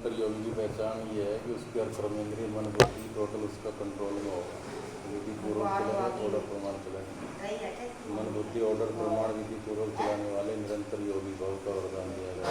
निरंतर योगी की पहचान ये है कि उसके हर कर्मेंद्रिय मन बुद्धि टोटल उसका कंट्रोल में होगा। विधि पूर्वक चलाए, ऑर्डर प्रमाण चलाए। मन बुद्धि ऑर्डर प्रमाण विधि पूर्वक चलाने वाले निरंतर योगी भाव का वरदान दिया गया।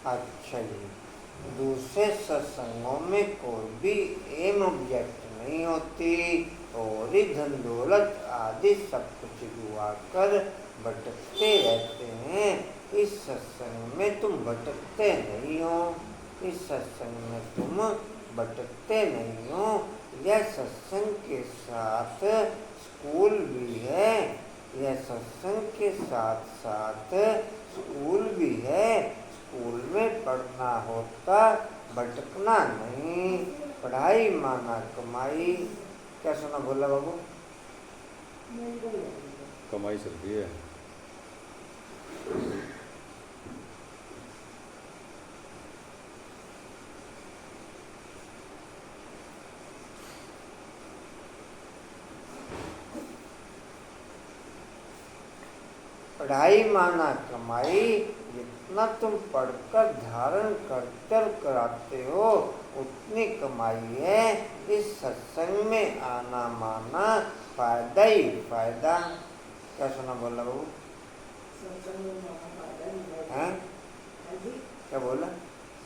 अच्छा जी, दूसरे सत्संगों में कोई भी एम ऑब्जेक्ट नहीं होती और ही धन दौलत आदि सब कुछ जुआ कर भटकते रहते हैं। इस सत्संग में तुम भटकते नहीं हो, इस सत्संग में तुम भटकते नहीं हो। यह सत्संग के साथ स्कूल भी है, यह सत्संग के साथ साथ स्कूल भी है। स्कूल में पढ़ना होता, भटकना नहीं। पढ़ाई माना कमाई। क्या सुना बोला बाबू? कमाई चलती है। पढ़ाई माना कमाई। जितना तुम पढ़कर धारण कर कराते हो उतनी कमाई है। इस सत्संग में आना माना फायदा ही फायदा। क्या सुना बोला बाबू? हैं? क्या बोला?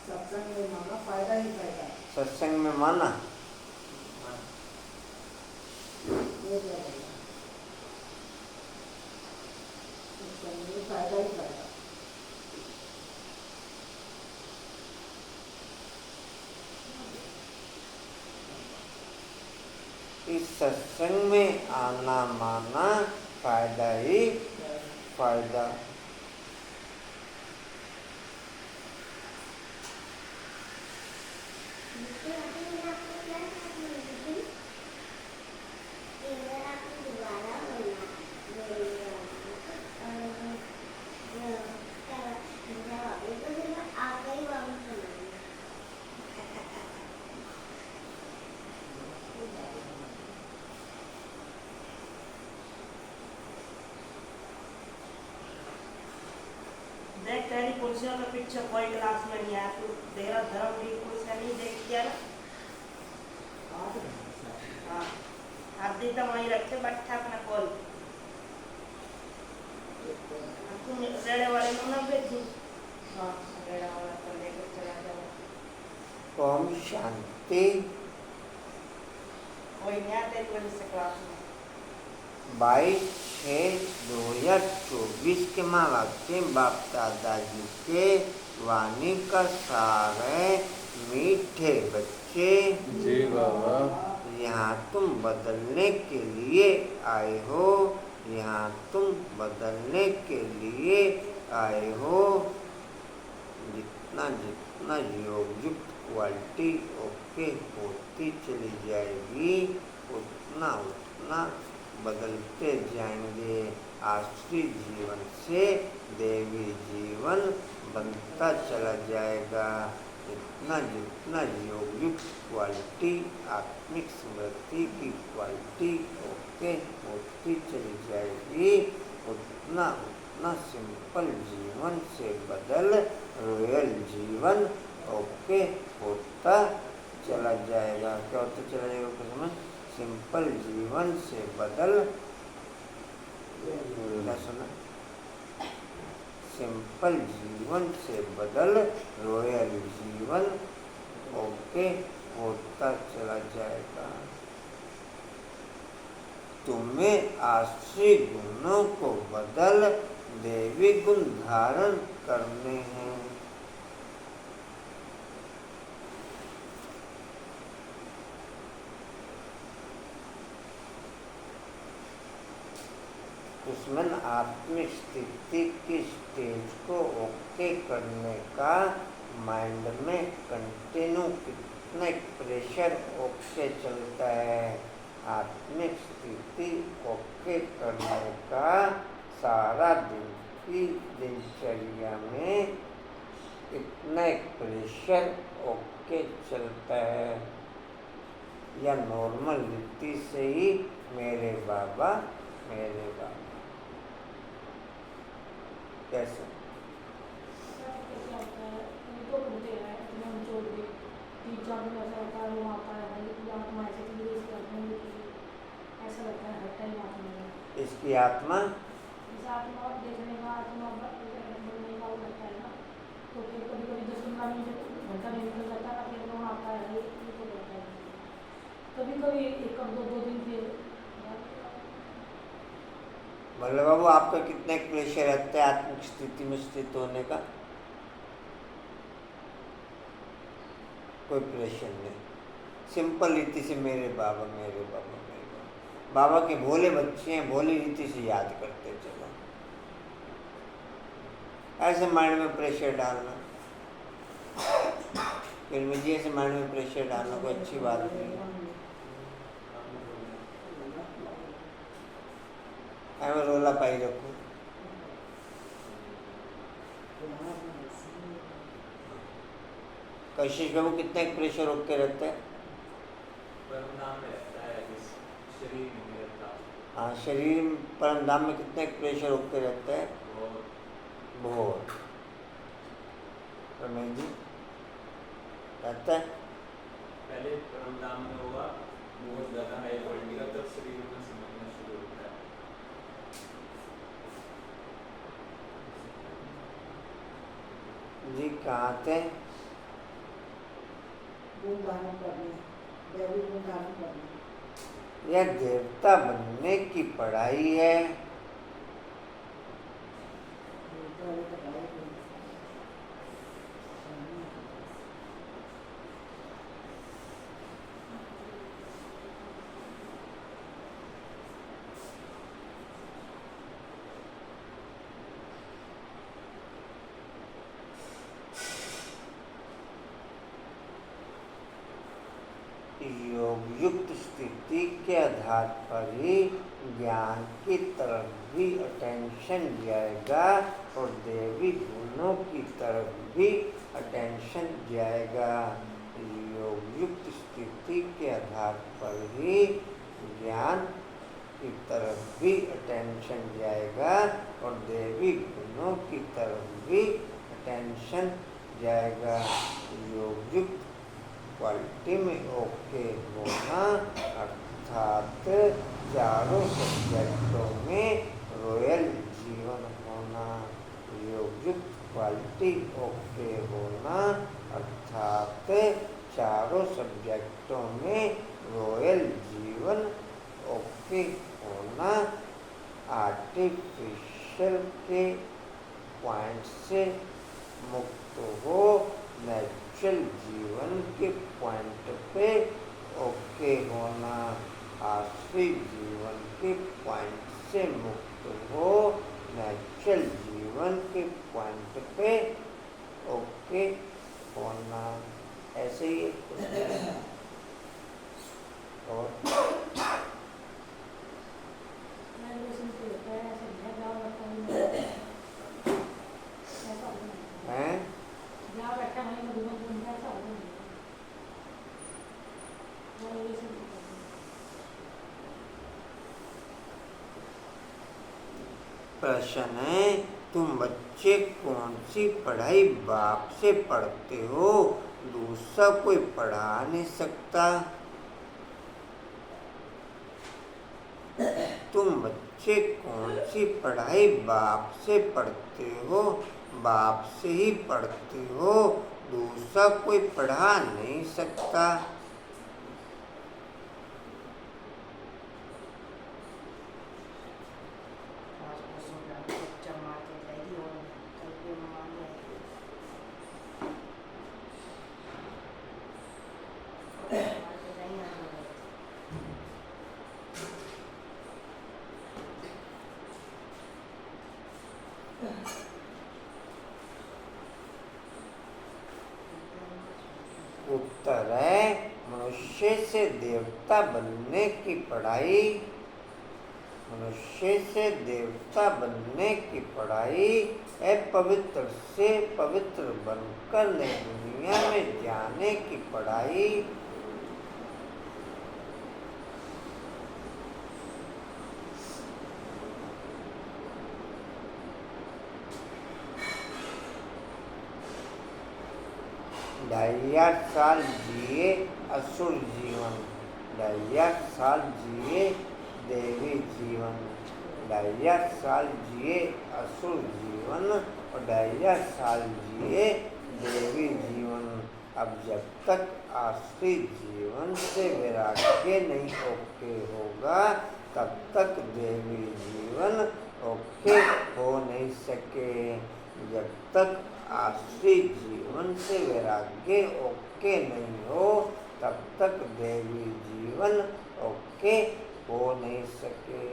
सत्संग में माना फायदा ही फायदा। सत्संग में माना फायदा ही फायदा। इस सत्संग में आना माना फायदा ही फायदा। तेरी कुर्सियों के पीछे कोई क्लास में नहीं आया, तू तेरा धर्म की कुर्सियां नहीं देख किया ना? हाँ, आधी तो वहीं रखे बैठा अपना कॉल। तुम रेड़े वाले को ना भेजू। हाँ, रेड़ा वाला को लेकर चला जाओ। ओम शांति। कोई नहीं आता तेरी वजह से क्लास में। 22/6/2024 के महावाक्य बाप दादाजी के वाणी का सार है। मीठे बच्चे जी बाबा, यहाँ तुम बदलने के लिए आए हो, यहाँ तुम बदलने के लिए आए हो। जितना जितना योग युक्त क्वालिटी ओके होती चली जाएगी उतना उतना बदलते जाएंगे। आश्री जीवन से देवी जीवन बनता चला जाएगा। जितना जितना योग युक्त क्वालिटी आत्मिक स्मृति की क्वालिटी ओके होती चली जाएगी उतना उतना सिंपल जीवन से बदल रॉयल जीवन ओके होता चला जाएगा। क्या होता चला जाएगा उसमें? सिंपल जीवन से बदल, क्या सुना? सिंपल जीवन से बदल रॉयल जीवन ओके होता चला जाएगा। तुम्हें आश्री गुणों को बदल देवी गुण धारण करने हैं। दुश्मन आत्मिक स्थिति की स्टेज को ओके करने का माइंड में कंटिन्यू आत्मिक प्रेशर ओके चलता है। आत्मिक स्थिति ओके करने का सारा दिन की दिनचर्या में इतना प्रेशर ओके चलता है, या नॉर्मल रीति से ही मेरे बाबा कैसे? इसकी आत्मा देखने का आत्मा बनने का वो लगता है ना, तो फिर कभी कभी 10-15 मिनट घंटा नहीं निकल जाता ना, फिर वो आता है ये तो लगता है कभी कभी एक कब 2 दिन फिर। भले बाबू आपका कितना एक प्रेशर रहता है आत्मिक स्थिति में स्थित होने का? कोई प्रेशर नहीं, सिंपल रीति से मेरे बाबा मेरे बाबा मेरे बाबा। बाबा के भोले बच्चे हैं, भोली रीति से याद करते चलो। ऐसे माइंड में प्रेशर डालना, फिर मुझे ऐसे माइंड में प्रेशर डालना कोई अच्छी बात नहीं है। मैं रोला पाई रखूं। कशिश बाबू कितना एक प्रेशर रोक के रहता है? हाँ, शरीर परम धाम में कितना एक प्रेशर रोक के रहता है? बहुत। रमेश जी रहता है? पहले परम धाम में होगा बहुत ज्यादा हाई क्वालिटी का, तब शरीर में समझना शुरू होता है। जी कहाँ थे? यह देवता बनने की पढ़ाई है। योग युक्त स्थिति के आधार पर ही ज्ञान की तरफ भी अटेंशन जाएगा और देवी गुणों की तरफ भी अटेंशन जाएगा। योग युक्त स्थिति के आधार पर ही ज्ञान की तरफ भी अटेंशन जाएगा और देवी गुणों की तरफ भी अटेंशन जाएगा। योग युक्त क्वालिटी में ओके होना अर्थात चारों सब्जेक्टों में रॉयल जीवन होना। योगयुक्त क्वालिटी ओके होना अर्थात चारों सब्जेक्टों में रॉयल जीवन ओके होना। आर्टिफिशियल के पॉइंट से मुक्त हो, नेचुरल जीवन के पॉइंट पे ओके होना। आश्रित जीवन के पॉइंट से मुक्त हो, नेचुरल जीवन के पॉइंट पे ओके होना। ऐसे ही और हैं प्रश्न है, तुम बच्चे कौन सी पढ़ाई बाप से पढ़ते हो? दूसरा कोई पढ़ा नहीं सकता। तुम बच्चे कौन सी पढ़ाई बाप से पढ़ते हो? बाप से ही पढ़ते हो, दूसरा कोई पढ़ा नहीं सकता। उत्तर है मनुष्य से देवता बनने की पढ़ाई, मनुष्य से देवता बनने की पढ़ाई, अपवित्र से पवित्र बनकर नई दुनिया में जाने की पढ़ाई, ढाई साल जिए असुर जीवन, ढाई साल जिए देवी जीवन, ढाई साल जिए असुर जीवन और ढाई साल जिए देवी जीवन। अब जब तक आसुरी जीवन से वैराग्य नहीं ओके होगा तब तक देवी जीवन ओके हो नहीं सके। जब तक आसुरी जीवन से वैराग्य ओके नहीं हो तब तक देवी जीवन ओके हो नहीं सके।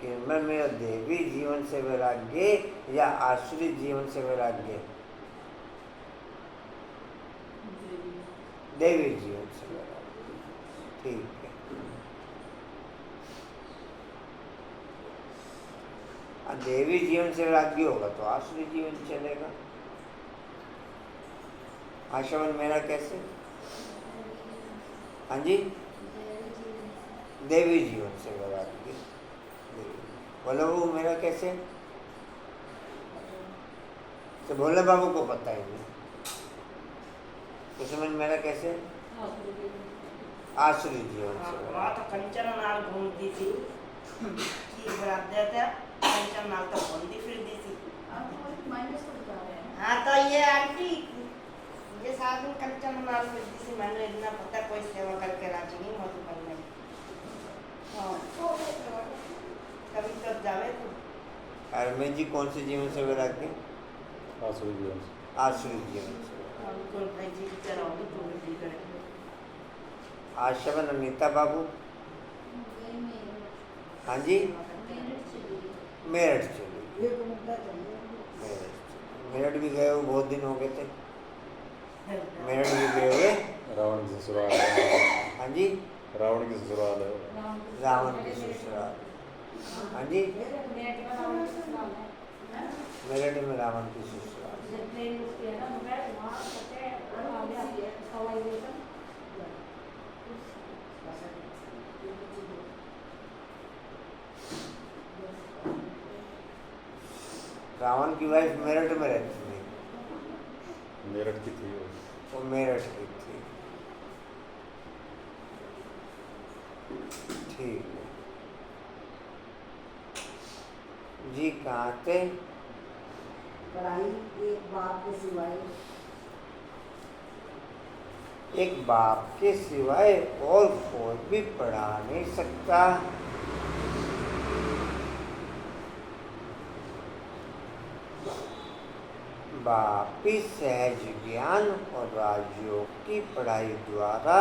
कि मैं मेरा देवी जीवन से वैराग्य या आसुरी जीवन से वैराग्य? देवी जीवन से वैराग्य। ठीक है। देवी जीवन से वैराग्य होगा तो आसुरी जीवन चलेगा। आश्रमण मेरा कैसे? हाँ जी, देवी जीवन से वैराग्य। बोलो वो मेरा कैसे? तो भोले बाबू को पता ही नहीं। तो समझ मेरा कैसे? आसुरी जीवन से। वहाँ तो कंचन नाल घूमती थी कि बराबर था, कंचन नाल तो घूमती फिरती थी। हाँ तो ये आंटी ये साथ में कंचन नाल फिरती थी, मैंने इतना पता कोई सेवा करके राजी नहीं मधु करने। कभी तब जावे तो अरमेन जी कौन से जीवन से वैराग्य? आसुरी जीवन से। आसुरी जीवन से। कौन भाई जी चलाओगे तो भी करेंगे। आश्रमण अनीता बाबू? हाँ जी, मेरठ चली। मेरठ भी गए हो, बहुत दिन हो गए थे। मेरठ भी गए हुए। रावण की ससुराल है। हाँ जी, रावण की ससुराल है। रावण की ससुराल। हाँ जी, मेरठ में रावण की ससुराल। रावण की वाइफ मेरठ में रहती थी। मेरठ की थी वो मेरठ की थी। ठीक है जी। कहाँ थे? पढ़ाई एक बाप के सिवाय, एक बाप के सिवाय और कोई भी पढ़ा नहीं सकता। बापी सहज ज्ञान और राजयोग की पढ़ाई द्वारा,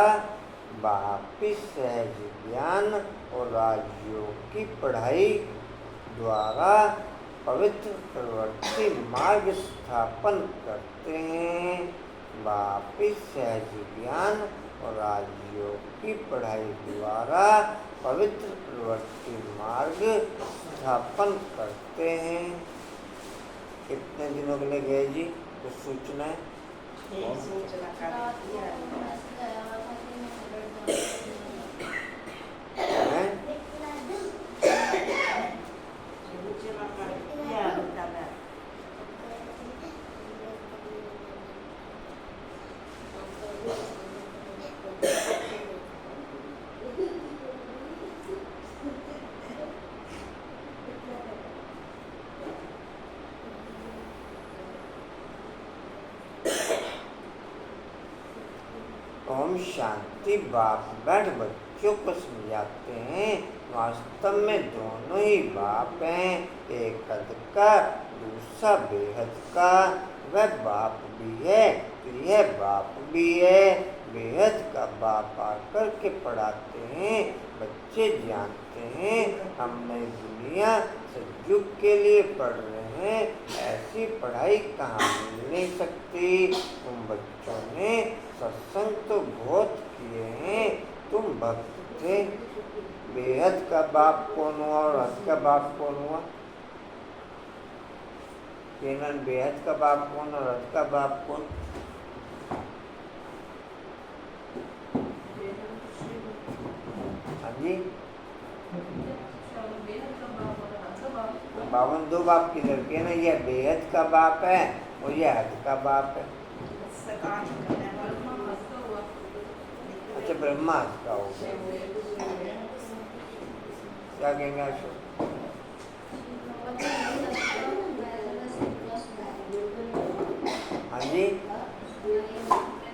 बापी सहज ज्ञान और राजयोग की पढ़ाई द्वारा पवित्र प्रवृत्ति मार्ग स्थापन करते हैं। बापी सहज ज्ञान और राजयोग की पढ़ाई द्वारा पवित्र प्रवृत्ति मार्ग स्थापन करते हैं। कितने दिनों के लिए गए जी? कुछ सूचना है? एक सूचना कर दिया हैं? सूचना कर दिया बताया। ओम शांति। बाप बैठ बच्चों को समझाते हैं वास्तव में दोनों ही बाप हैं, एक हद का दूसरा बेहद का। वह बाप भी है तो यह बाप भी है। बेहद का बाप आकर के पढ़ाते हैं, बच्चे जानते हैं हम नई दुनिया सतयुग के लिए पढ़ रहे हैं, ऐसी पढ़ाई कहाँ मिल नहीं सकती। तुम बच्चों ने सत्संग तो बहुत किए हैं, तुम भक्त थे। बेहद का बाप कौन हुआ और हद का बाप कौन हुआ? केनन बेहद का बाप कौन और हद का बाप कौन? हाँ जी, 52 बाप किधर के ना? ये बेहद का बाप है और ये हद का बाप है। अच्छा, ब्रह्मा हद का हो गया। क्या कहेंगे अशोक? हाँ जी,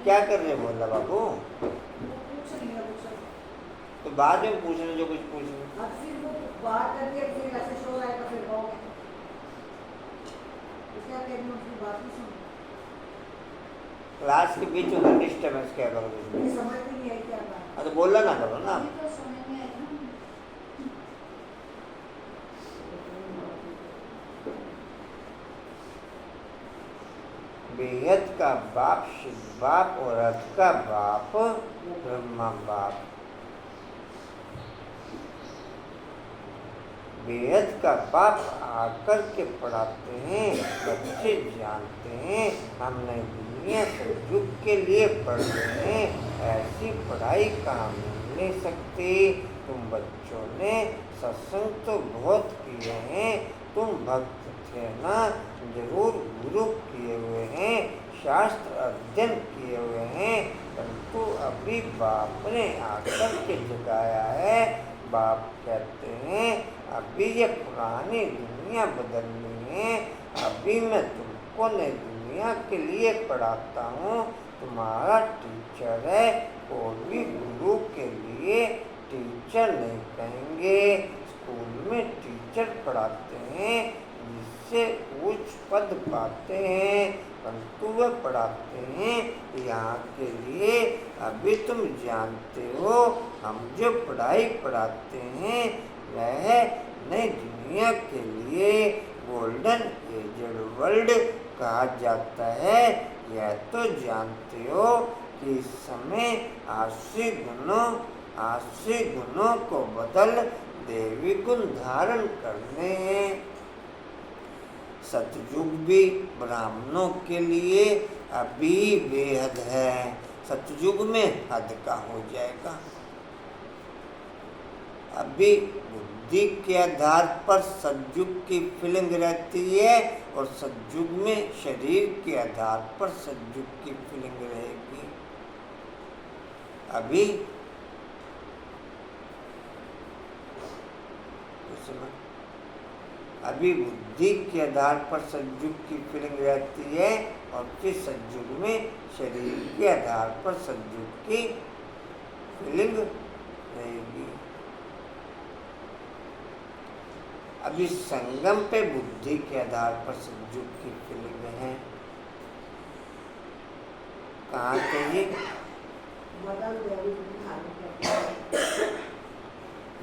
क्या कर रहे बोला बाबू? तो बाद में पूछना जो कुछ पूछना। अब फिर वो बात करके फिर ऐसे शो आएगा, फिर कहोगे क्या कहना, उसकी बात नहीं सुन। क्लास के बीच में डिस्टर्बेंस क्या करोगे? ये समझ में नहीं आई क्या बात। हाँ तो बोलना ना करो ना। बेहद का बाप शिव बाप और हद का बाप ब्रह्मा बाप। बेहद का बाप आकर के पढ़ाते हैं, बच्चे जानते हैं हम नई दुनिया सतयुग के लिए पढ़ रहे हैं, ऐसी पढ़ाई कहाँ मिल नहीं सकती। तुम बच्चों ने सत्संग तो बहुत किए हैं, तुम भक्त थे ना, जरूर गुरु किए हुए हैं, शास्त्र अध्ययन किए हुए हैं, परंतु अभी बाप ने आकर के जगाया है। बाप कहते हैं अभी ये पुरानी दुनिया बदलनी है, अभी मैं तुमको नई दुनिया के लिए पढ़ाता हूँ। तुम्हारा टीचर है, और भी गुरु के लिए टीचर नहीं कहेंगे। स्कूल में टीचर पढ़ाते हैं जिससे उच्च पद पाते हैं, परंतु वे पढ़ाते हैं यहाँ के लिए। अभी तुम जानते हो हम जो पढ़ाई पढ़ाते हैं वह नई दुनिया के लिए गोल्डन एजेड वर्ल्ड कहा जाता है। यह तो जानते हो कि इस समय आश्री गुणों को बदल देवी गुण धारण करने हैं। सतयुग भी ब्राह्मणों के लिए अभी बेहद है, सतयुग में हद का हो जाएगा। अभी बुद्धि के आधार पर सतयुग की फीलिंग रहती है और सतयुग में शरीर के आधार पर सतयुग की फीलिंग रहेगी। अभी अभी बुद्धि के आधार पर सतयुग की फीलिंग रहती है और फिर सतयुग में शरीर के आधार पर सतयुग की फीलिंग रहेगी। अभी संगम पे बुद्धि के आधार पर सतयुग की फीलिंग है। कहाँ थे ये?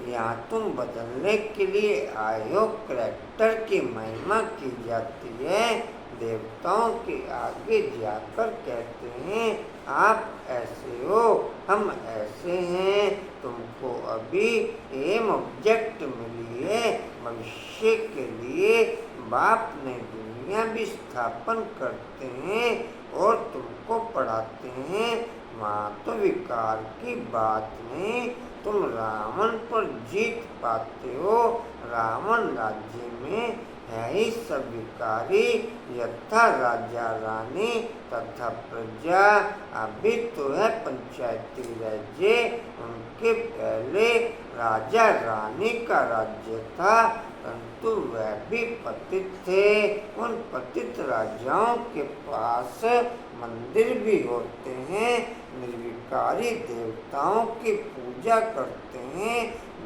यहाँ तुम बदलने के लिए आए हो, करैक्टर की महिमा की जाती है। देवताओं के आगे जाकर कहते हैं आप ऐसे हो, हम ऐसे हैं। तुमको अभी एम ऑब्जेक्ट मिली है, भविष्य के लिए बाप ने दुनिया भी स्थापन करते हैं और तुमको पढ़ाते हैं। वहाँ तो विकार की बात नहीं, तुम रावण पर जीत पाते हो। रावण राज्य में है ही सब विकारी, यथा राजा रानी तथा प्रजा। अभी तो है पंचायती राज्य, उनके पहले राजा रानी का राज्य था, परंतु वह भी पतित थे। उन पतित राजाओं के पास मंदिर भी होते हैं, निर्विकारी देवताओं की पूजा करते हैं।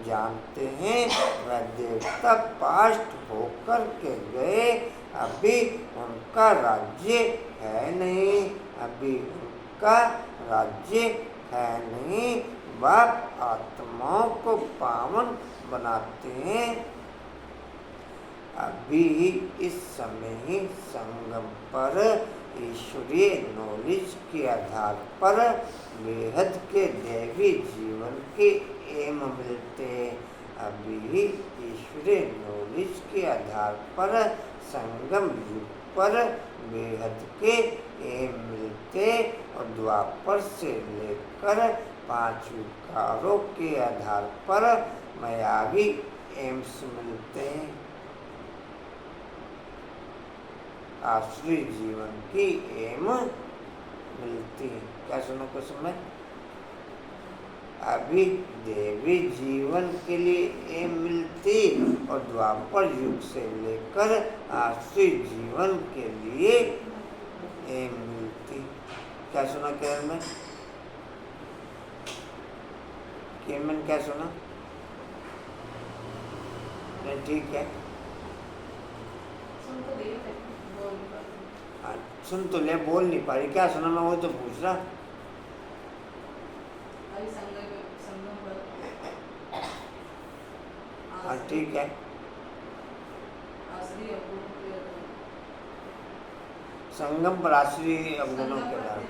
जानते हैं वह देवता पास्ट होकर के गए, अभी उनका राज्य है नहीं, अभी उनका राज्य है नहीं। बाप आत्माओं को पावन बनाते हैं। अभी इस समय ही संगम पर ईश्वरीय नॉलेज के आधार पर बेहद के दैवी जीवन के एम मिलते। अभी ईश्वरीय नॉलेज के आधार पर संगम युग पर बेहद के एम मिलते और द्वापर से लेकर 5 विकारों के आधार पर मायावी एम्स मिलते हैं। आसुरी जीवन की एम मिलती है। क्या सुनो कुछ समय? अभी देवी जीवन के लिए एम मिलती और द्वापर युग से लेकर आसुरी जीवन के लिए एम मिलती। क्या सुना केरल में? केमन क्या सुना? नहीं ठीक है, सुन तो ले, बोल नहीं पा रही। क्या सुना? मैं वो तो पूछ रहा। हाँ ठीक है, संगम पर आश्री अवगुणों के आधार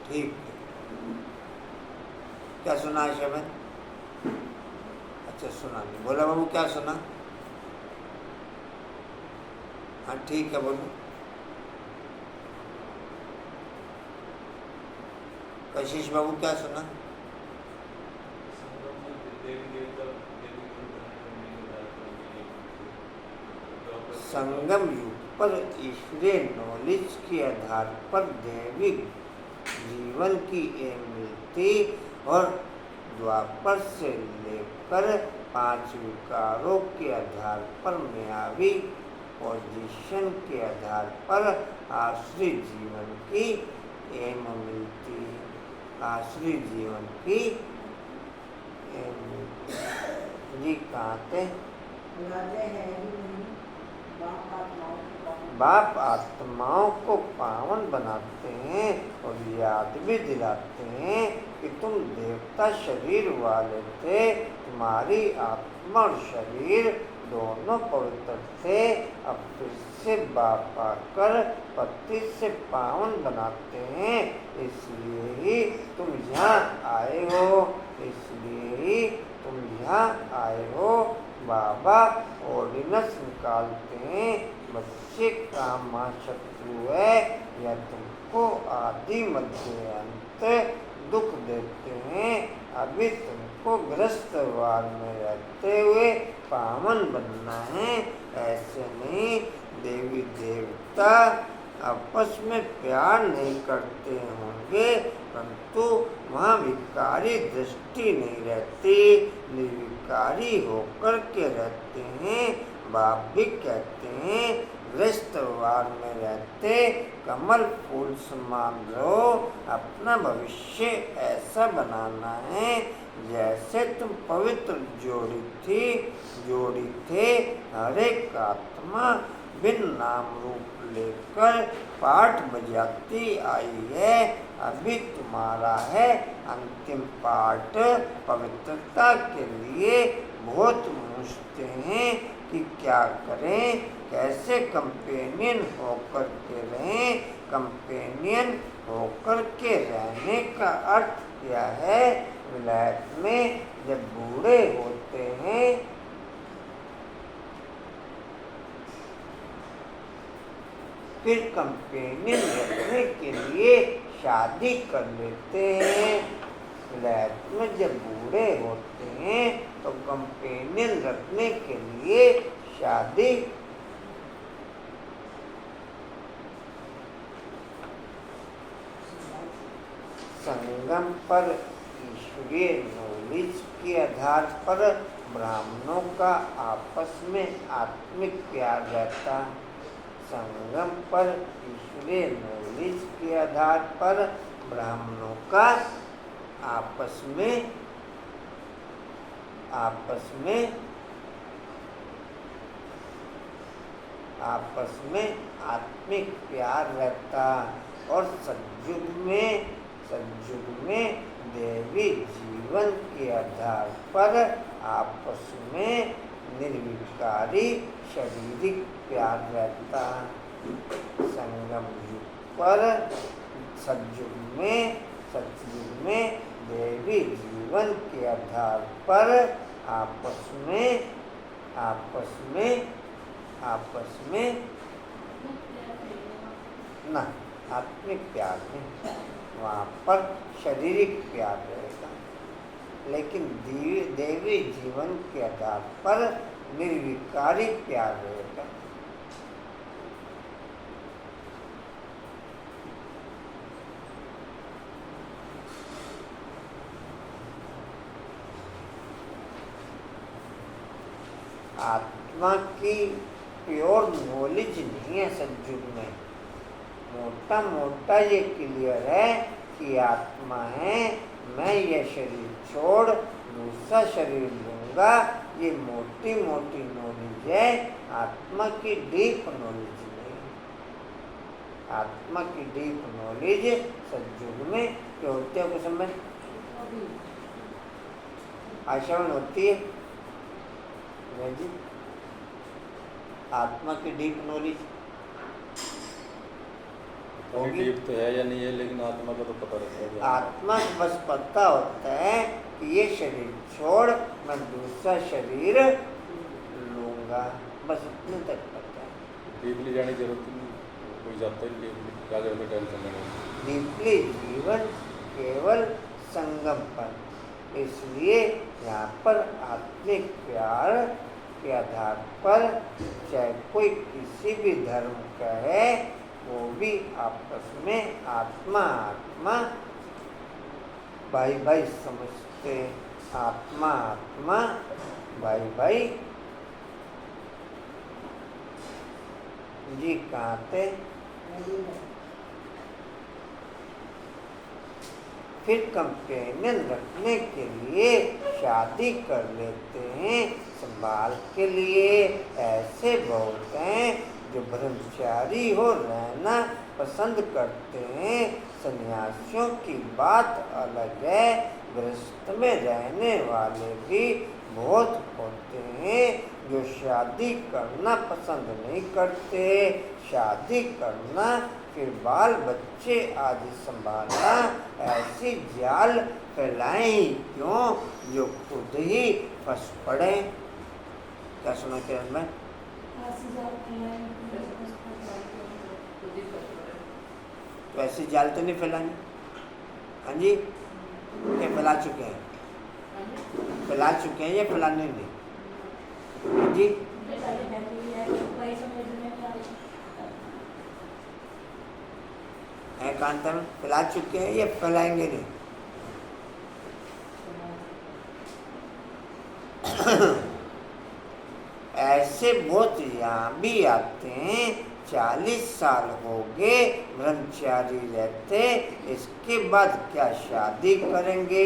ठीक है। क्या सुना है शबन? अच्छा सुना नहीं, बोला बाबू क्या सुना? हाँ ठीक है, बोलो। कशिश बाबू क्या सुना? संगम युग पर ईश्वरीय नॉलेज के आधार पर दैविक जीवन की एम मिलती और द्वापर से लेकर 5 विकारों के आधार पर मायावी पोजीशन के आधार पर आसुरी जीवन की एम मिलती। आसुरी जीवन की एम मिलती। जी कहाँ थे? बाप आत्माओं को पावन बनाते हैं और याद भी दिलाते हैं कि तुम देवता शरीर वाले थे, तुम्हारी आत्मा और शरीर दोनों पवित्र थे। अब फिर से बाप आकर पति से पावन बनाते हैं, इसलिए ही तुम यहाँ आए हो, इसलिए ही तुम यहाँ आए हो। बाबा ऑर्डिनेंस निकालते हैं, बच्चे का माँ शत्रु है या तुमको आदि मध्य अंत दुख देते हैं। अभी तुमको गृहस्थवार में रहते हुए पावन बनना है। ऐसे नहीं, देवी देवता आपस में प्यार नहीं करते होंगे, परंतु वहाँ विकारी दृष्टि नहीं रहती, निर्विकारी होकर के रहते हैं। बाप भी कहते हैं गृहस्थवार में रहते कमल फूल समान रहो। अपना भविष्य ऐसा बनाना है जैसे तुम पवित्र जोड़ी थे। हर एक आत्मा बिन नाम रूप लेकर पाठ बजाती आई है। अभी तुम्हारा है अंतिम पाठ। पवित्रता के लिए बहुत पूछते हैं कि क्या करें, कैसे कंपेनियन होकर के रहें। कंपेनियन होकर के रहने का अर्थ क्या है? विलायत में जब बूढ़े होते हैं फिर कंपेनियन रखने के लिए शादी कर लेते हैं। विलायत में जब बूढ़े होते हैं तो कंपेनियन रखने के लिए शादी संगम पर ईश्वरीय नॉलेज के आधार पर ब्राह्मणों का आपस में आत्मिक प्यार रहता। संगम पर ईश्वरीय नॉलेज के आधार पर ब्राह्मणों का आपस में आत्मिक प्यार रहता। और सतयुग में देवी जीवन के आधार पर आपस में निर्विकारी शारीरिक प्यार रहता है। संगम युग पर सतयुग में देवी जीवन के आधार पर आपस में ना आत्मिक प्यार में, वहाँ पर शारीरिक प्यार रहेगा, लेकिन देवी जीवन के आधार पर निर्विकारी प्यार रहेगा। आत्मा की प्योर नॉलेज नहीं है सतयुग में। मोटा ये क्लियर है कि आत्मा है, मैं ये शरीर छोड़ दूसरा शरीर लूँगा, ये मोटी नॉलेज है, आत्मा की डीप नॉलेज नहीं। आत्मा की डीप नॉलेज सतयुग में क्या होते हैं कुछ समझ आश्रवण होती है जी। आत्मा की डीप नॉलेज होगी, डीप तो है या नहीं है, लेकिन आत्मा का तो पता रहता है। आत्मा को बस पता होता है कि ये शरीर छोड़ मैं दूसरा शरीर लूँगा, बस इतने तक पता है। डीपली जाने की जरूरत नहीं, कोई जाता ही डीपली, क्या करके टेंशन नहीं। डीपली जीवन केवल संगम पर, इसलिए यहाँ पर आत्मिक प्यार के आधार पर चाहे कोई किसी भी धर्म का है, वो भी आपस में आत्मा भाई समझते, आत्मा भाई जी कहाँ थे। फिर कंपेनियन रखने के लिए शादी कर लेते हैं, संभाल के लिए। ऐसे बहुत हैं जो ब्रह्मचारी हो रहना पसंद करते हैं। सन्यासियों की बात अलग है, गृहस्थ में रहने वाले भी बहुत होते हैं जो शादी करना पसंद नहीं करते। शादी करना फिर बाल बच्चे आदि संभालना, ऐसी जाल फैलाएं क्यों जो खुद ही फंस पड़े। क्या सुना किरण में? तो ऐसी जाल तो नहीं फैलानी। हाँ जी, ये फैला चुके हैं, ये फैलाने नहीं। हाँ जी, एकांतर में फैला चुके हैं, ये फैलाएंगे नहीं। ऐसे बहुत यहाँ भी आते हैं, 40 साल हो गए ब्रह्मचारी रहते, इसके बाद क्या शादी करेंगे,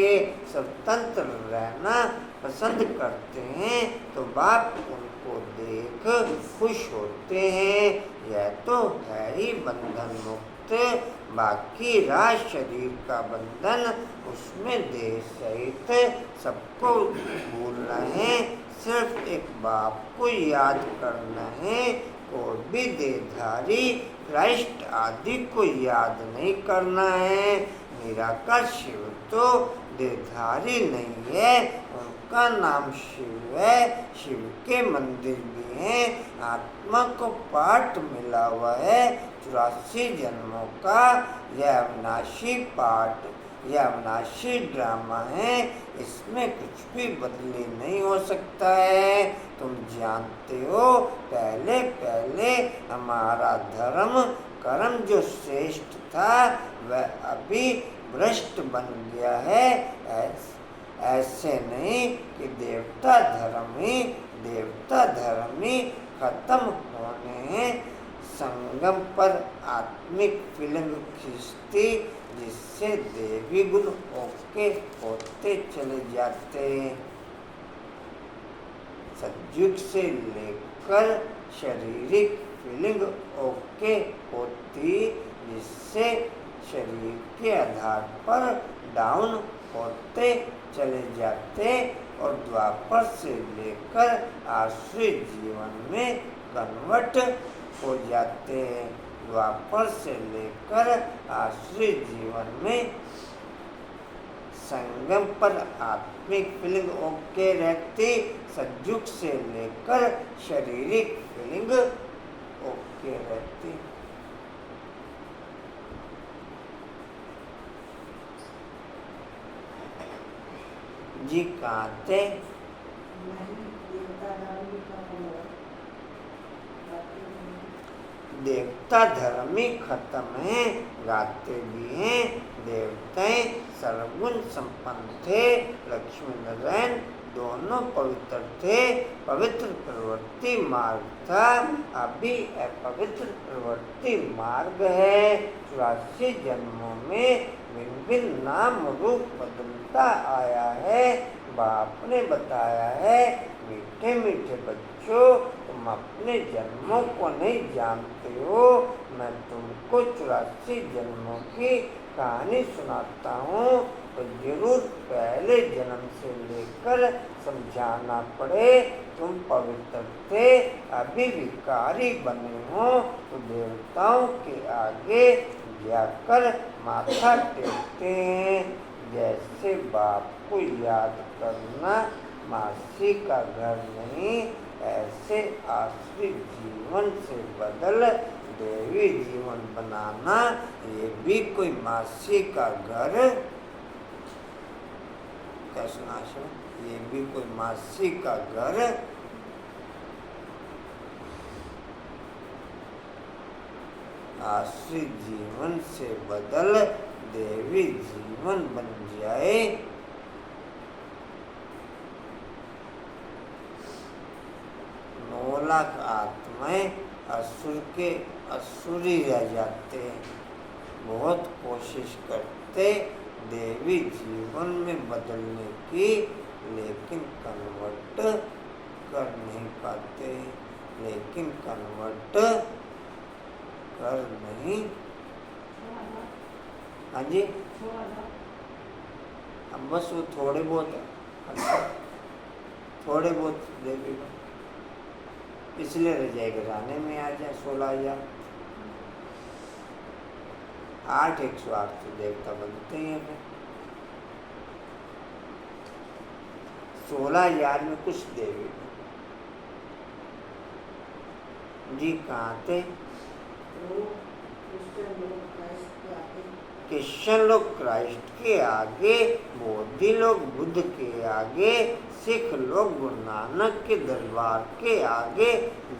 स्वतंत्र रहना पसंद करते हैं, तो बाप उनको देख खुश होते हैं। यह तो है ही बंधन मुक्त, बाकी रहा शरीर का बंधन, उसमें देह सहित सबको भूलना है, सिर्फ एक बाप को याद करना है। और भी देहधारी क्राइस्ट आदि को याद नहीं करना है। निराकार शिव तो देहधारी नहीं है, उनका नाम शिव है, शिव के मंदिर भी हैं। आत्मा को पाठ मिला हुआ है 84 जन्मों का, यह अविनाशी पाठ, यह अविनाशी ड्रामा है, इसमें कुछ भी बदली नहीं हो सकता है। तुम जानते हो पहले हमारा धर्म कर्म जो श्रेष्ठ था वह अभी भ्रष्ट बन गया है। ऐसे नहीं कि देवता धर्म ही खत्म होने हैं। संगम पर आत्मिक फिल्म खींचती, जिससे देवी गुण ओके होते चले जाते हैं। सतयुग से लेकर शारीरिक फीलिंग ओके होती जिससे शरीर के आधार पर डाउन होते चले जाते और द्वापर से लेकर आश्रित जीवन में कन्वर्ट हो जाते हैं। द्वापर से लेकर आश्रित जीवन में संगम पर आत्मिक फीलिंग ओके रहती, सतयुग से लेकर शारीरिक फीलिंग ओके रहती। जी कहाँ थे? देवता धर्म ही खत्म है, गाते भी हैं। देवताएं सर्वगुण संपन्न थे, लक्ष्मी नारायण दोनों पवित्र थे। पवित्र प्रवृत्ति मार्ग था, अभी अपवित्र प्रवृत्ति मार्ग है। 84 जन्मों में भिन्न भिन्न नाम रूप बदलता आया है। बाप ने बताया है, मीठे मीठे बच्चों, तुम अपने जन्मों को नहीं जानते हो। मैं तुमको 84 जन्मों की कहानी सुनाता हूँ, तो जरूर पहले जन्म से लेकर समझाना पड़े। तुम पवित्र थे, अभी विकारी बने हो, तो देवताओं के आगे जाकर माथा टेकते हैं। जैसे बाप को याद करना मासी का घर नहीं, ऐसे आश्रित जीवन से बदल देवी जीवन बनाना, ये भी कोई मासी का घर कैसा, ये भी कोई मासी का घर आश्रित जीवन से बदल देवी जीवन बन जाए। 9 लाख आत्माएं असुरी रह जाते, बहुत कोशिश करते देवी जीवन में बदलने की, लेकिन कन्वर्ट कर नहीं पाते, लेकिन कन्वर्ट कर नहीं। हाँ जी, अब बस वो थोड़े बहुत देवी इसलिए रह जाएगा, जाने में आ जाए 16,000। 8 108 तो देवता बनते ही हैं। 16,000 में कुछ देवी जी कहाँ थे? क्रिश्चियन लोग क्राइस्ट के आगे, बौद्धी लोग बुद्ध के आगे, सिख लोग गुरु नानक के दरबार के आगे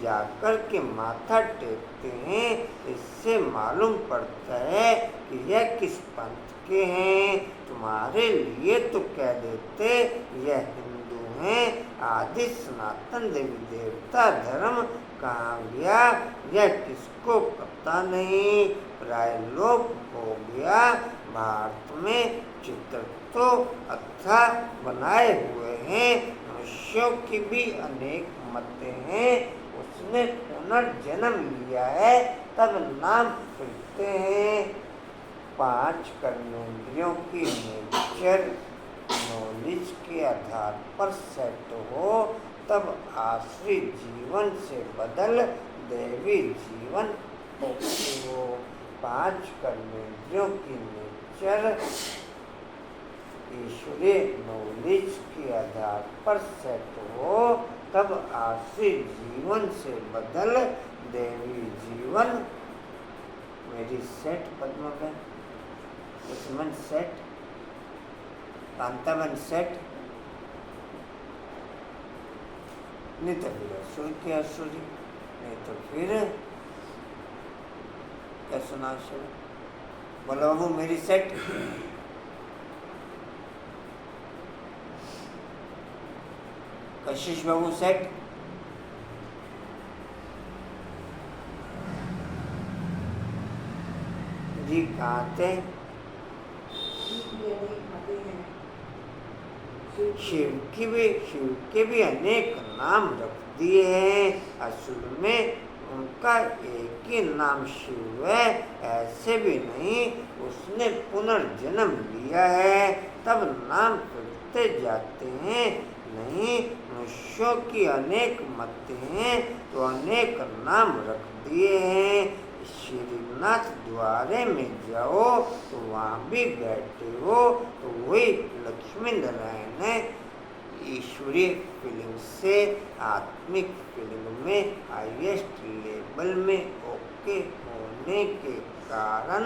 जाकर के माथा टेकते हैं। इससे मालूम पड़ता है कि यह किस पंथ के हैं। तुम्हारे लिए तो कह देते यह हिंदू हैं। आदि सनातन देवी देवता धर्म कहाँ गया, यह किसको पता नहीं, प्राय लोप हो गया। भारत में चित्र तो अच्छा बनाए हुए हैं, मनुष्यों की भी अनेक मतें हैं। उसने पुनर्जन्म लिया है तब नाम फिरते हैं। 5 कर्मेंद्रियों की नेचर नॉलेज के आधार पर सेट हो, तब आश्रित जीवन से बदल देवी जीवन होती हो। 5 कर्मेंद्रियों की नेचर ईश्वरीय नॉलेज के आधार पर सेट हो, तब आश्रित जीवन से बदल देवी जीवन। मेरी सेट पद्मबन, दुश्मन सेट, कांताबन सेट, नहीं तो फिर असुर के असुरी, नहीं तो फिर क्या सुना शुरू। बोलो बाबू मेरी सेट। कशिश बाबू सेट। जी कहाँ थे? शिव के भी अनेक नाम रख दिए हैं। असल में उनका एक ही नाम शिव है, ऐसे भी नहीं उसने पुनर्जन्म लिया है, तब नाम फिरते जाते हैं। नहीं, मनुष्यों की अनेक मतें हैं तो अनेक नाम रख दिए हैं। श्रीनाथ द्वारे में जाओ तो वहाँ भी बैठे हो तो वही लक्ष्मी नारायण है। ईश्वरीय फीलिंग से आत्मिक फीलिंग में हाईएस्ट लेवल में ओके होने के कारण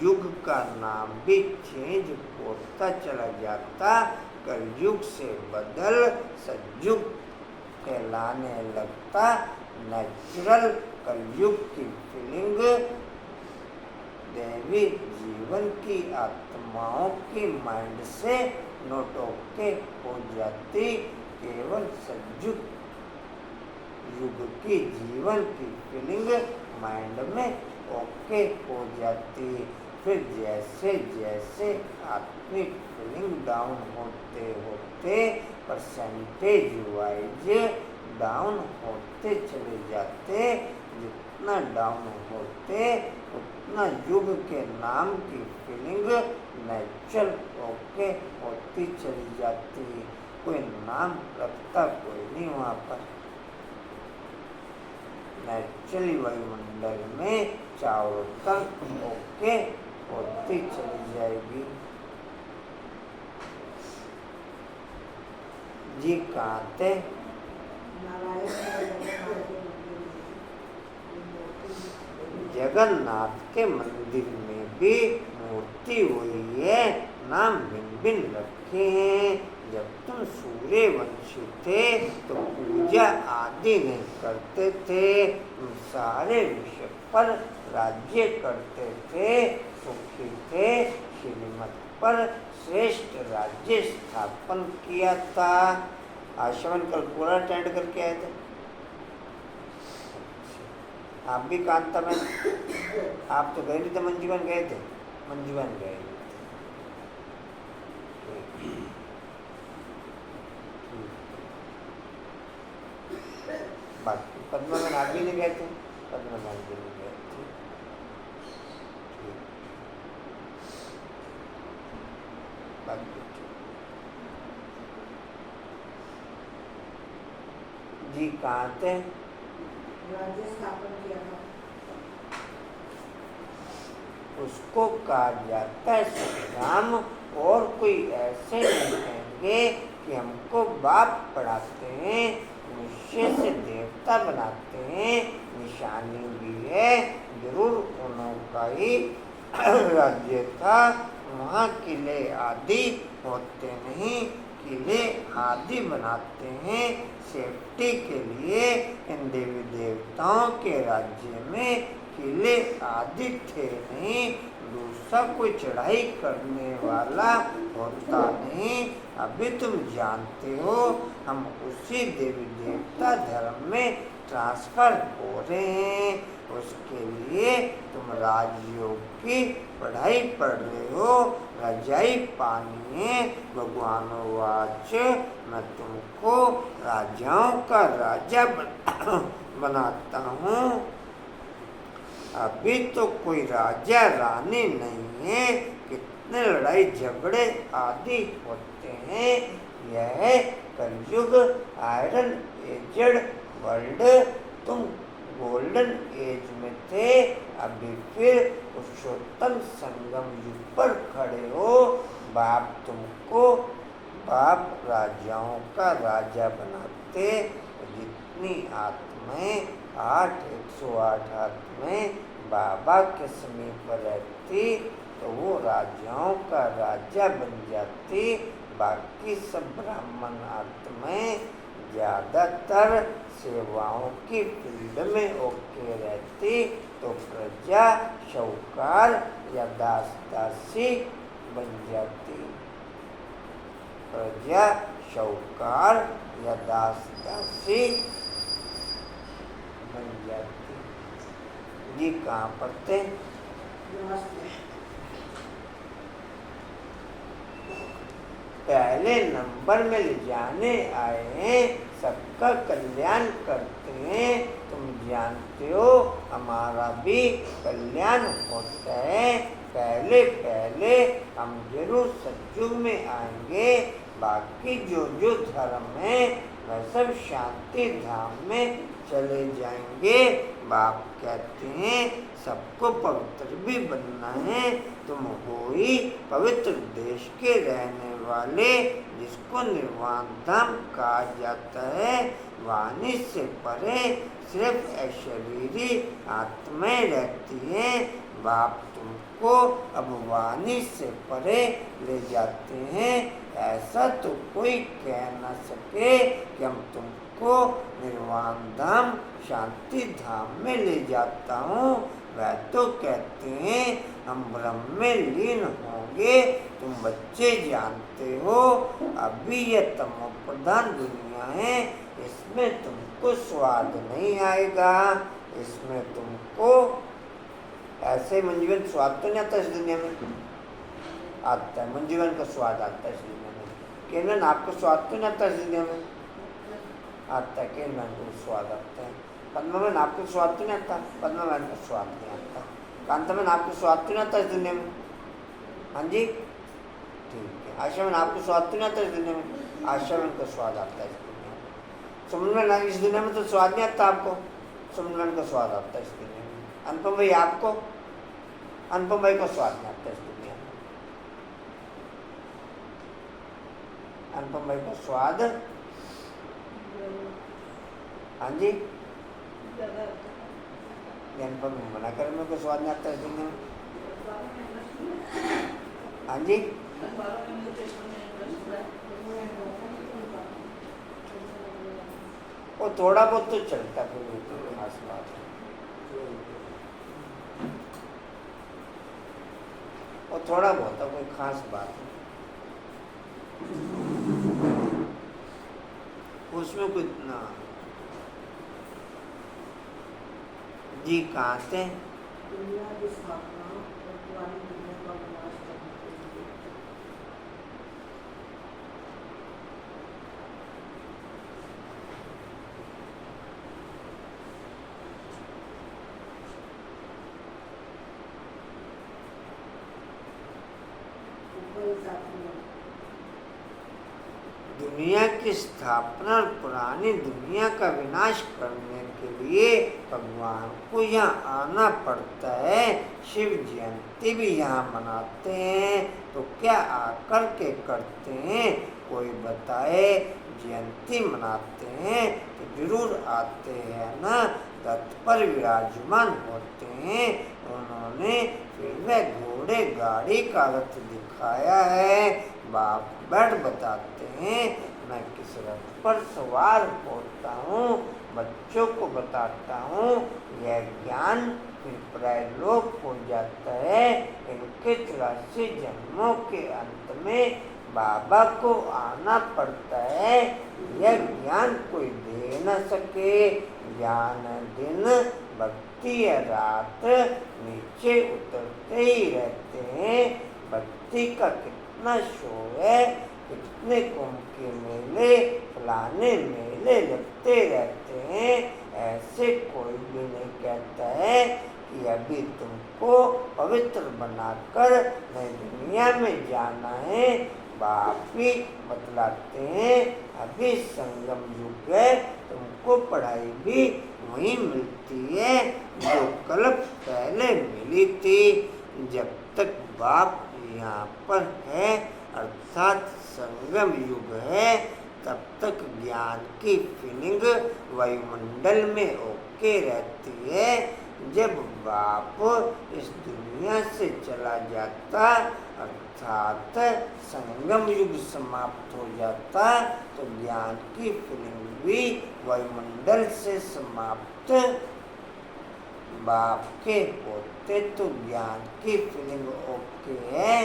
युग का नाम भी चेंज होता चला जाता, कलयुग से बदल सतयुग कहलाने लगता। नेचुरल कलयुग की फीलिंग दैवी जीवन की आत्माओं की माइंड से नोट ओके हो जाती, केवल सतयुग युग की जीवन की फीलिंग माइंड में ओके हो जाती। फिर जैसे जैसे आत्मिक फीलिंग डाउन होते होते परसेंटेज वाइज डाउन होते चले जाते, जितना डाउन होते उतना युग के नाम की फीलिंग नेचुरल ओके होती चली जाती। कोई नाम रखता कोई नहीं वहाँ पर, नेचुरली वायुमंडल में चारों तरफ ओके होती चली जाएगी। जी कहाँ थे? जगन्नाथ के मंदिर में भी मूर्ति हुई है, नाम भिन्न भिन्न रखे हैं। जब तुम सूर्यवंशी थे तो पूजा आदि नहीं करते थे, तुम सारे विश्व पर राज्य करते थे, सुखी थे, श्रीमत पर श्रेष्ठ राज्य स्थापन किया था। आश्रम कल पूरा अटेंड करके आए थे, आप भी कांता में, आप तो गए नहीं थे, मंजूबन गए थे, मंजूबन गए थे। बाकी पद्मा में आप भी नहीं गए थे, पद्मा में भी नहीं गए थे। बाकी जी कहाँ थे? राज्य स्थापन किया था। उसको कहा जाता है संग्राम। और कोई ऐसे नहीं कहेंगे कि हमको बाप पढ़ाते हैं, मनुष्य से देवता बनाते हैं, निशानी भी है, जरूर उनका ही राज्य था। वहाँ किले आदि होते नहीं, किले आदि बनाते हैं सेफ्टी के लिए। इन देवी देवताओं के राज्य में किले आदि थे नहीं, दूसरा कोई चढ़ाई करने वाला होता नहीं। अभी तुम जानते हो हम उसी देवी देवता धर्म में ट्रांसफर हो रहे हैं, उसके लिए तुम राजयोग की पढ़ाई पढ़ रहे हो। रजाई पानी है, भगवान वाच मैं तुमको राजाओं का राजा बनाता हूँ। अभी तो कोई राजा रानी नहीं है, कितने लड़ाई झगड़े आदि होते हैं। यह कलयुग आयरन एजड वर्ल्ड, तुम गोल्डन एज में थे, अभी फिर पुरुषोत्तम संगम युग पर खड़े हो। बाप तुमको बाप राजाओं का राजा बनाते। जितनी आत्माएं 108 आत्माएं बाबा के समीप रहती तो वो राजाओं का राजा बन जाती। बाकी सब ब्राह्मण आत्माएं ज़्यादातर सेवाओं की फील्ड में ओके रहती, तो प्रजा शौकार या दास दासी बन जाती। प्रजा शौकार या दास दासी बन जाती। जी कहाँ पर थे? पहले नंबर में ले जाने आए हैं सबका कल्याण करते हैं। तुम जानते हो हमारा भी कल्याण होता है। पहले पहले हम जरूर सत्युग में आएंगे, बाकी जो जो धर्म है वह सब शांति धाम में चले जाएंगे। बाप कहते हैं सबको पवित्र भी बनना है। तुम हो ही पवित्र देश के रहने वाले, जिसको निर्वाण धाम कहा जाता है। वाणी से परे सिर्फ अशरीरी आत्माएं रहती हैं। बाप तुमको अब वाणी से परे ले जाते हैं। ऐसा तो कोई कह न सके कि हम तुमको निर्वाण धाम शांति धाम में ले जाता हूँ। वह तो कहते हैं हम ब्रह्म में लीन होंगे। तुम बच्चे जानते हो अभी यह तमो प्रधान दुनिया है, इसमें तुमको स्वाद नहीं आएगा। इसमें तुमको ऐसे मंजीवन स्वाद तो नहीं आता इस दुनिया में, आता है मंजीवन का स्वाद आता है इस दुनिया में। केवल आपको स्वाद तो नहीं आता इस दुनिया में, आता है केवल को स्वाद आता है। पद्मवन आपको स्वाद तो नहीं आता, पद्मवन का स्वाद नहीं आता। कांतमन आपको स्वाद तो नहीं आता इस दुनिया में, हाँ जी ठीक है। आशावन आपको स्वाद तो नहीं आता इस दुनिया में, आशावन का स्वाद आता है इस दुनिया में। सुमन इस दुनिया में तो स्वाद नहीं आता आपको, सुमन का स्वाद आता है इस दुनिया में। अनुपम भाई आपको, अनुपम भाई का स्वाद नहीं आता इस दुनिया में। अनुपम भाई का स्वाद, हाँ जी अनुपम मना कर, मेरे को स्वाद नहीं आता इस दुनिया में, हाँ जी वो थोड़ा बहुत तो चलता है, कोई खास बात है, वो थोड़ा बहुत है, कोई खास बात है उसमें कुछ ना। जी कहाँ थे? दुनिया की स्थापना और पुरानी दुनिया का विनाश करने के लिए। दुनिया की स्थापना और पुरानी दुनिया का विनाश करने के लिए भगवान को यहाँ आना पड़ता है। शिव जयंती भी यहाँ मनाते हैं, तो क्या आकर के करते हैं? कोई बताए जयंती मनाते हैं तो जरूर आते हैं ना, रथ पर विराजमान होते हैं। उन्होंने फिर वह घोड़े गाड़ी का रथ दिखाया है। बाप बैठ बताते हैं मैं किस रथ पर सवार होता हूँ, बच्चों को बताता हूँ। यह ज्ञान फिर प्रलोक हो जाता है। इनके 84 जन्मों के अंत में बाबा को आना पड़ता है। यह ज्ञान कोई दे न सके। ज्ञान दिन भक्ति रात नीचे उतरते ही रहते हैं। भक्ति का कितना शोर है, कितने कुंभ के मेले फलाने मेले लगते रहते हैं। ऐसे कोई भी नहीं कहता है कि अभी तुमको पवित्र बनाकर नई दुनिया में जाना है। बाप भी बतलाते हैं अभी संगम युग है, तुमको पढ़ाई भी वहीं मिलती है जो कल्प पहले मिली थी। जब तक बाप यहाँ पर है अर्थात संगम युग है, तब तक ज्ञान की फीलिंग वायुमंडल में ओके रहती है। जब बाप इस दुनिया से चला जाता अर्थात संगम युग समाप्त हो जाता, तो ज्ञान की फीलिंग भी वायुमंडल से समाप्त। बाप के होते तो ज्ञान की फीलिंग ओके है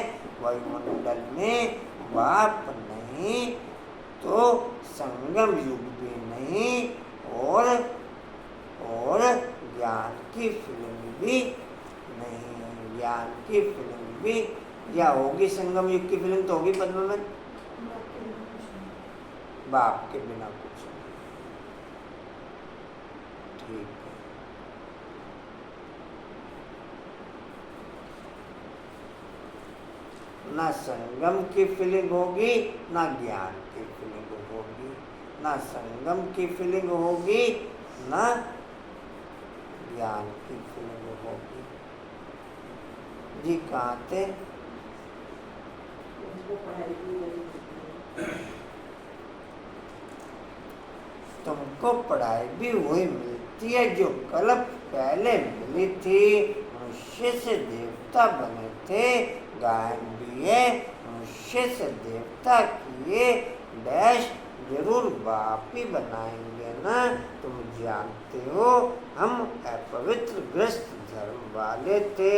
वायुमंडल में, बाप नहीं तो संगम युग भी नहीं, और ज्ञान की फीलिंग भी नहीं। ज्ञान की फीलिंग भी या होगी, संगम युग की फीलिंग तो होगी पद्म में, बाप के बिना कुछ नहीं। ठीक है। ना संगम की फीलिंग होगी, ना ज्ञान की फीलिंग होगी। ना संगम की फीलिंग होगी, ना ज्ञान की फीलिंग होगी। जी कहाँ थे? उनको पढ़ाई भी नहीं होती है। तुमको पढ़ाई भी वही मिलती है जो कल पहले मिली थी। मनुष्य से देवता बने थे, गायन भी है मनुष्य से देवता किए, डैश जरूर बाप ही बनाएंगे ना। तुम जानते हो हम अपवित्र ग्रस्त धर्म वाले थे,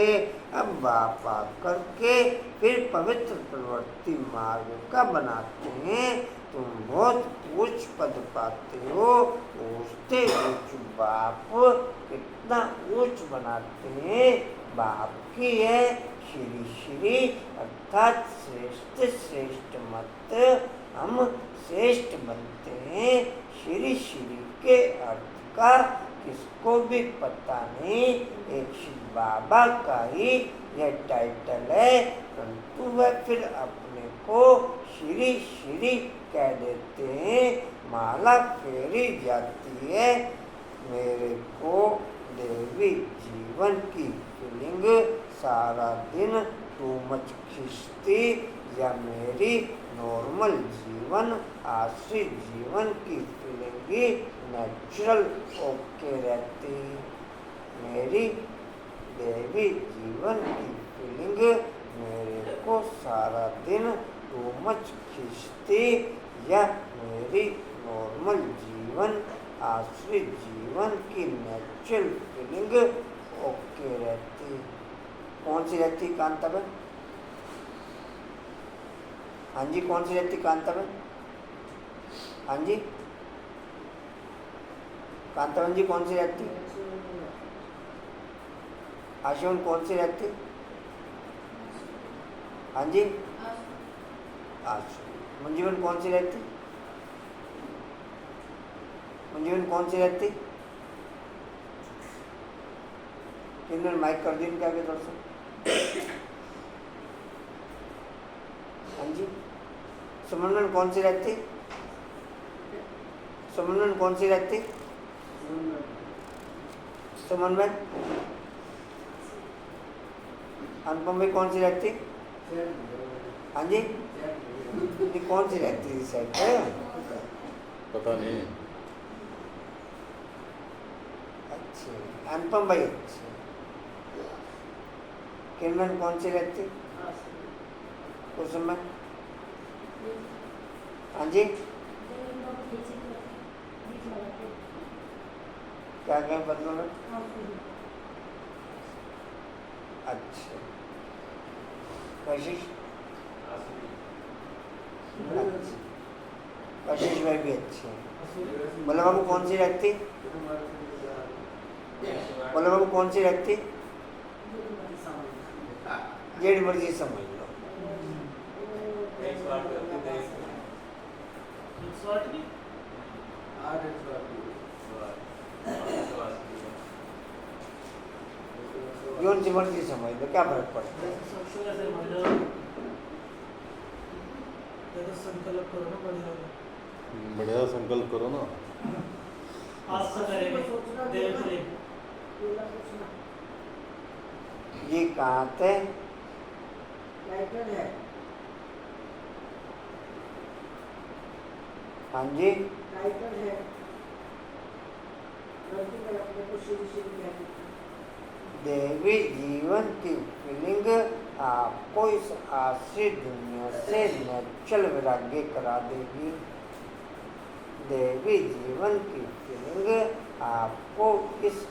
अब बाप आकर के फिर पवित्र प्रवृत्ति मार्ग का बनाते हैं। तुम बहुत ऊंच पद पाते हो, ऊंचते ऊंच बाप कितना ऊंच बनाते हैं। बाप की है श्री श्री अर्थात श्रेष्ठ श्रेष्ठ मत, हम श्रेष्ठ बनते हैं। श्री श्री के अर्थ का किसको भी पता नहीं, एक शिव बाबा का ही यह टाइटल है, परंतु वह फिर अपने को श्री श्री कह देते हैं। माला फेरी जाती है, मेरे को देवी जीवन की फीलिंग सारा दिन टू मच खिंचती, या मेरी नॉर्मल जीवन आश्रित जीवन की फीलिंग ही नेचुरल ओके रहती। मेरी देवी जीवन की फीलिंग मेरे को सारा दिन टू मच खींचती, या मेरी नॉर्मल जीवन आश्रित जीवन की नेचुरल फीलिंग ओके रहती। कौन सी रहती कांता बहन? हाँ जी, कौन सी रहती कांता बहन? हाँ जी कांता बहन जी, कौन सी रहती? आशुन कौन सी रहती? हाँ जी आशु। मंजून कौन सी रहती? मंजून कौन सी रहती? किन्होंने माइक कर दी इनके आगे थोड़ा सा। हाँ जी सुमन कौन सी रहती? सुमन कौन सी रहती? सुमन में अनुपम भाई कौन सी रहती? हाँ जी ये कौन सी रहती इस साइड पे? पता नहीं। अच्छा अनुपम भाई, अच्छा किरण कौन सी रहती? उस समय हाँ जी क्या कहें बदलो में? अच्छा कशिश, कशिश भाई भी अच्छे हैं। बोले बाबू कौन सी रहती? बोले बाबू कौन सी रहती? जेड मर्जी समझ लो। जोन सी मर्जी समझ लो, क्या फर्क पड़ता है? संकल्प करो ना, बढ़िया संकल्प करो ना। ये कहाँ थे? टाइटल है। हाँ जी टाइटल है। गलती में अपने को श्री श्री कहते हैं। देवी जीवन की फीलिंग आपको इस आश्रित दुनिया से नेचुरल वैराग्य करा देगी। देवी जीवन की फीलिंग आपको इस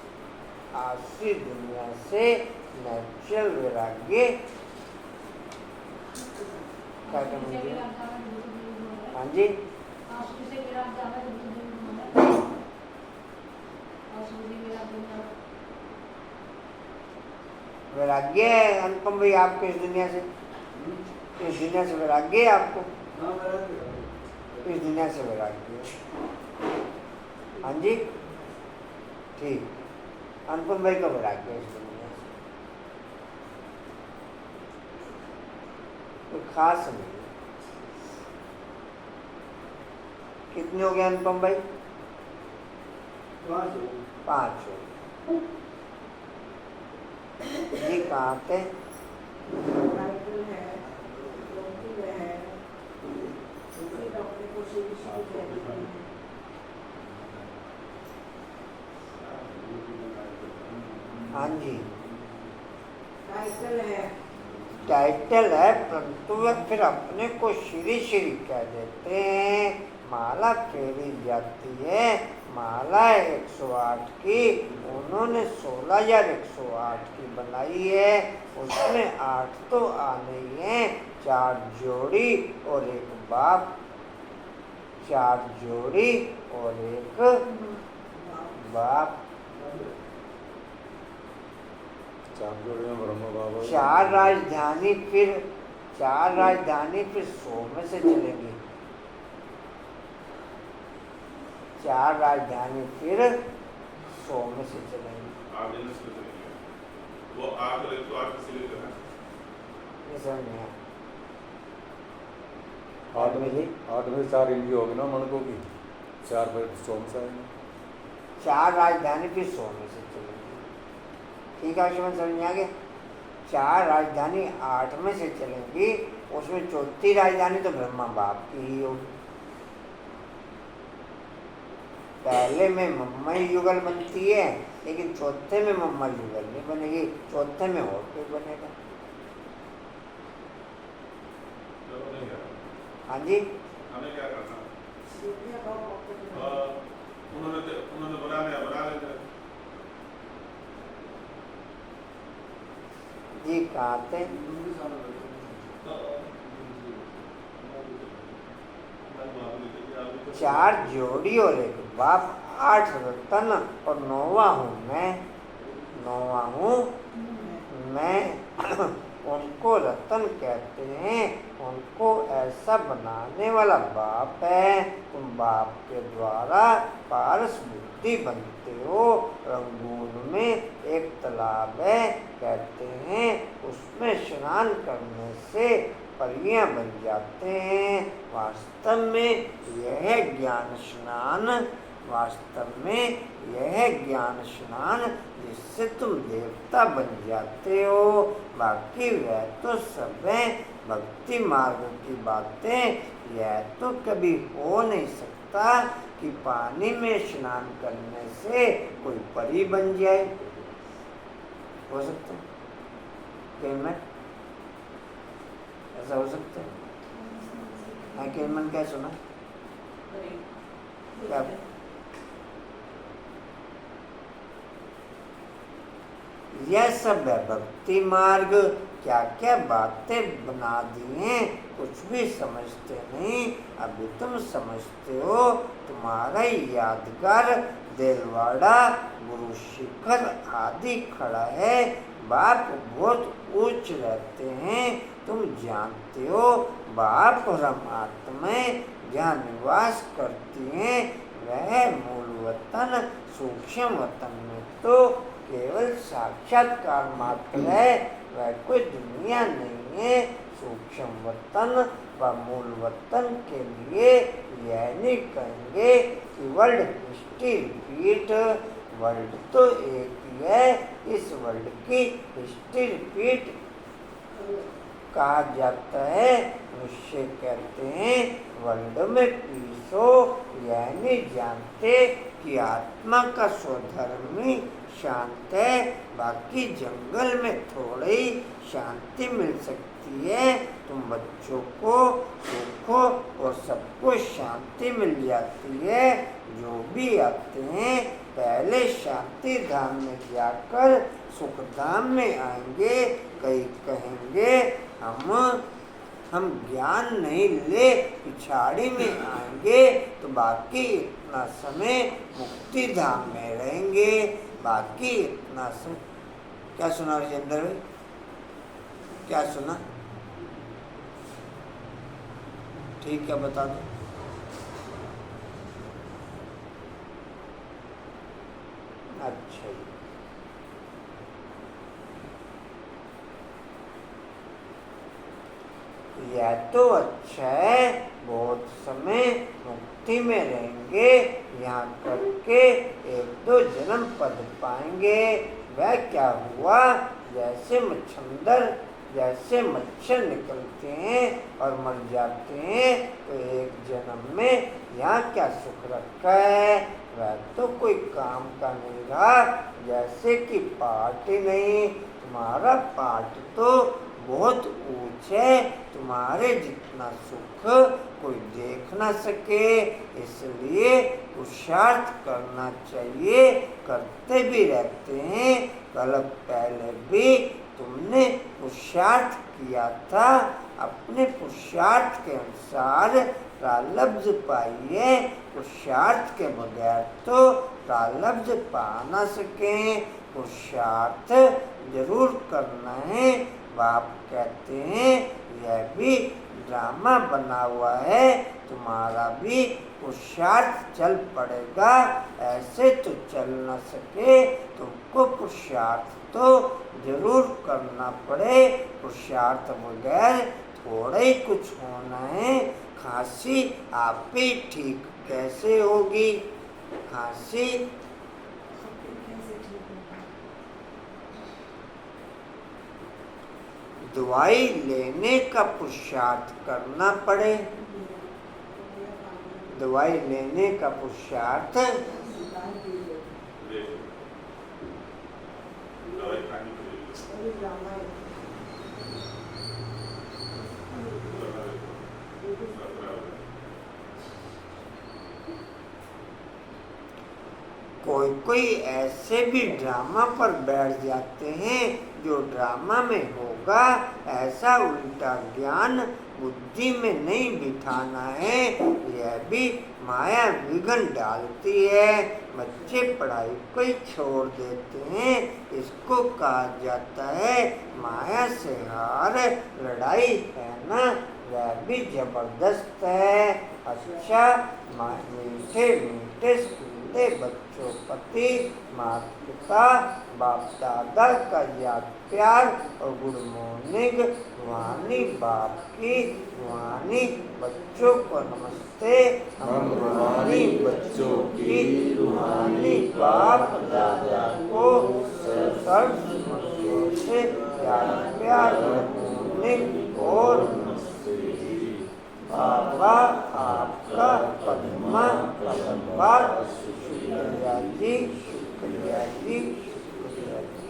आश्रित दुनिया से नेचुरल वैराग्य क्या करेंगे? हाँ जी वैराग्य है अनुपम भाई आपको इस दुनिया से? इस दुनिया से वैराग्य है आपको? इस दुनिया से वैराग्य है। हाँ जी ठीक। अनुपम भाई का बढ़ा के इस दुनिया से कोई खास नहीं। कितने हो गए अनुपम भाई? 5 हो। ये कहाँ पे? टाइटल है, लोकल है, उसी डॉक्टर को श्री श्री कहते हैं। हाँ जी, टाइटल है, टाइटल है, परंतु वे फिर अपने को श्री श्री कह देते हैं। माला फेरी जाती है, माला 108 की, उन्होंने 16,108 की बनाई है। उसमें 8 तो आने ही हैं, 4 जोड़ी और एक बाप, 4 जोड़ी और एक बाप। 4 जोड़ियाँ ब्रह्म बाबा 4 राजधानी फिर 4 राजधानी फिर 100 में से चलेंगी। 4 राजधानी फिर 100 में से चलेंगी। वो 8 और 108 से लेकर है। ये समझ नहीं आया। 8 में 4 इनकी होगी ना मणकों की, 4 फिर 100 में से आएंगे। 4 राजधानी फिर 100 में से चलेंगी। ठीक है, समझ में आ गया। 4 राजधानी 8 में से चलेंगी, उसमें चौथी राजधानी तो ब्रह्मा बाप की ही होगी। पहले में मम्मई युगल बनती है, लेकिन चौथे में मम्मा युगल नहीं बनेगी, चौथे में और कोई बनेगा। हाँ जी, हमें क्या करना? सीधे भाव डॉक्टर उन्होंने बना लेते। जी कहाँ थे? 4 जोड़ी और एक बाप, 8 रतन और 9वां हूँ मैं। 9वां हूँ मैं। उनको रतन कहते हैं, उनको ऐसा बनाने वाला बाप है। तुम बाप के द्वारा पारस बुद्धि बनते हो। रंगून में एक तालाब है, कहते हैं उसमें स्नान करने से परियां बन जाते हैं। वास्तव में यह ज्ञान स्नान जिससे तुम देवता बन जाते हो। बाकी वह तो सब है भक्ति मार्ग की बातें। यह तो कभी हो नहीं सकता कि पानी में स्नान करने से कोई परी बन जाए। हो सकता है केलमन? ऐसा हो सकता है? हाँ केलमन, क्या सुना? क्या? यह सब है भक्ति मार्ग। क्या क्या बातें बना दी हैं, कुछ भी समझते नहीं। अभी तुम समझते हो। तुम्हारा यादगार देलवाड़ा, गुरु शिखर आदि खड़ा है। बाप बहुत ऊंच रहते हैं, तुम जानते हो। बाप और हम आत्माएं जहाँ निवास करती हैं, वह मूल वतन सूक्ष्म वतन में तो केवल साक्षात्कार मात्र है, वह कोई दुनिया नहीं है। सूक्ष्म वतन व मूल वतन के लिए यह नहीं कहेंगे कि वर्ल्ड हिस्ट्री रिपीट। वर्ल्ड तो एक ही है, इस वर्ल्ड की हिस्ट्री रिपीट कहा जाता है। निश्चय कहते हैं वर्ल्ड में पीस हो। यह नहीं जानते कि आत्मा का स्वधर्मी शांत है, बाकी जंगल में थोड़ी शांति मिल सकती है। तुम बच्चों को सुखो और सबको शांति मिल जाती है। जो भी आते हैं पहले शांति धाम में जाकर सुख धाम में आएंगे। कई कहेंगे हम ज्ञान नहीं ले पिछाड़ी में आएंगे, तो बाकी इतना समय मुक्ति धाम में रहेंगे। बाकी इतना समय क्या सुना राजेंद्र भाई? क्या सुना? ठीक है, बता दो। अच्छा जी। यह तो अच्छा है, बहुत समय मुक्ति में रहेंगे, यहाँ करके 1-2 जन्म पद पाएंगे। वह क्या हुआ, जैसे मच्छर निकलते हैं और मर जाते हैं, तो एक जन्म में यहाँ क्या सुख रखा है, वह तो कोई काम का नहीं रहा। जैसे कि पाठ ही नहीं, तुम्हारा पाठ तो बहुत ऊंच है, तुम्हारे जितना सुख कोई देख ना सके, इसलिए पुरुषार्थ करना चाहिए, करते भी रहते हैं। कल पहले भी तुमने पुरुषार्थ किया था, अपने पुरुषार्थ के अनुसार प्रालब्ध पाइए, पुरुषार्थ के बगैर तो प्रालब्ध पा ना सकें। पुरुषार्थ जरूर करना है। बाप कहते हैं यह भी ड्रामा बना हुआ है, तुम्हारा भी पुरुषार्थ चल पड़ेगा, ऐसे तो चल न सके, तुमको पुरुषार्थ तो जरूर करना पड़े। पुरुषार्थ बगैर थोड़ा ही कुछ होना है। खांसी आप ही ठीक कैसे होगी, खांसी दवाई लेने का पुरुषार्थ करना पड़े, दवाई लेने का पुरुषार्थ दवाई खाने के लिए कोई ऐसे भी ड्रामा पर बैठ जाते हैं जो ड्रामा में होगा, ऐसा उल्टा ज्ञान बुद्धि में नहीं बिठाना है। यह भी माया विघ्न डालती है, बच्चे पढ़ाई को ही छोड़ देते हैं, इसको कहा जाता है माया से हार। लड़ाई है ना, वह भी जबरदस्त है। अच्छा, मीठे मीठे सुनते बच्चों प्रति माता पिता बाप दादा का याद प्यार और गुड मॉर्निंग। रूहानी बाप की, रूहानी बच्चों को नमस्ते। हम रूहानी बच्चों की, रूहानी बाप दादा को सर्व से याद प्यार और मॉर्निंग और बाबा आपका पद्मा धन्यवाद। शुक्रिया जी, शुक्रिया जी, शुक्रिया जी।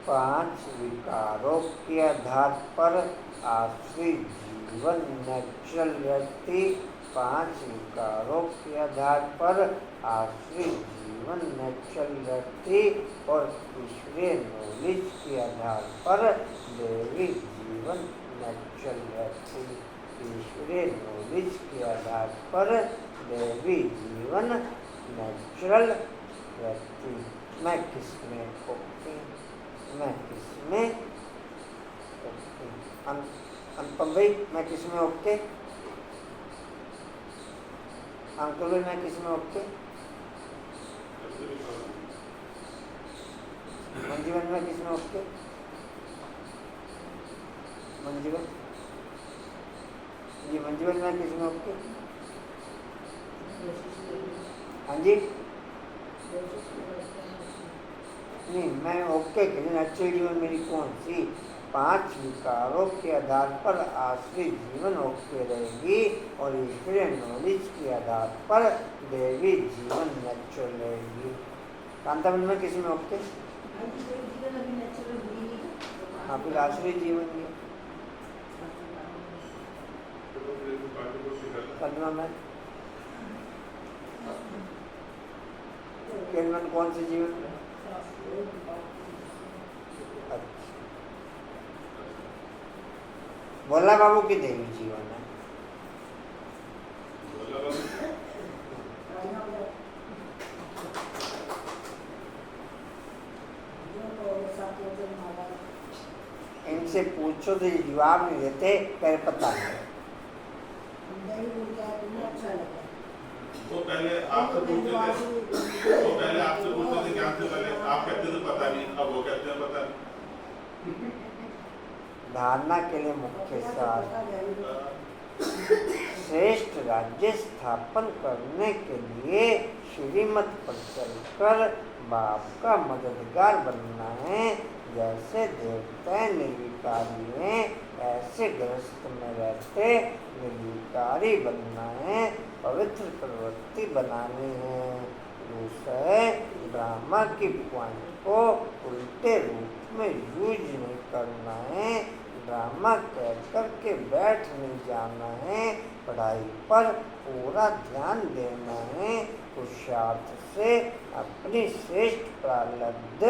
5 विकारों के आधार पर आश्रित जीवन नेचुरल व्यक्ति। 5 विकारों के आधार पर आश्रित जीवन नेचुरल व्यक्ति और ईश्वरीय नॉलेज के आधार पर दैवी जीवन नेचुरल व्यक्ति। ईश्वरीय नॉलेज के आधार पर दैवी जीवन नेचुरल व्यक्ति। मैं किसमें ओके, मैं किसमें ओके, अनुपम भाई मैं किसमें ओके, अंकुल भाई मैं किसमें ओके, मंजीवन में किसमें ओके, मंजीवन जी, मंजीवन में किसमें ओके, हाँ जी नहीं मैं ओके लेकिन अच्छे जीवन मेरी कौन सी। 5 विकारों के आधार पर आश्रित जीवन ओके रहेगी और ईश्वरीय नॉलेज के आधार पर दैवी जीवन नेचुरल रहेगी। कांतावन में किसी में ओके, हाँ फिर आश्रित जीवन भी पद्मा में केवल कौन से जीवन में। अच्छा, भोला बाबू की देवी जीवन है। इनसे पूछो तो ये जवाब नहीं देते, कह पता नहीं। दही बोल के आया, तुम्हें अच्छा लगा। वो पहले आपसे पूछते थे, वो पहले आपसे पूछते थे ज्ञान से पहले, आप कहते थे पता नहीं, अब वो कहते हैं पता नहीं। धारणा के लिए मुख्य सार पता दही बोल श्रेष्ठ राज्य स्थापन करने के लिए श्रीमत पर चलकर बाप का मददगार बनना है। जैसे देवता निर्विकारी हैं, ऐसे गृहस्थ में रहते निर्विकारी बनना है, पवित्र प्रवृत्ति बनानी है। दूसरे ब्रह्मा की पॉइंट को उल्टे रूप में यूज नहीं करना है, ड्रामा कह करके बैठ नहीं जाना है, पढ़ाई पर पूरा ध्यान देना है, पुरुषार्थ से अपनी श्रेष्ठ प्रारब्ध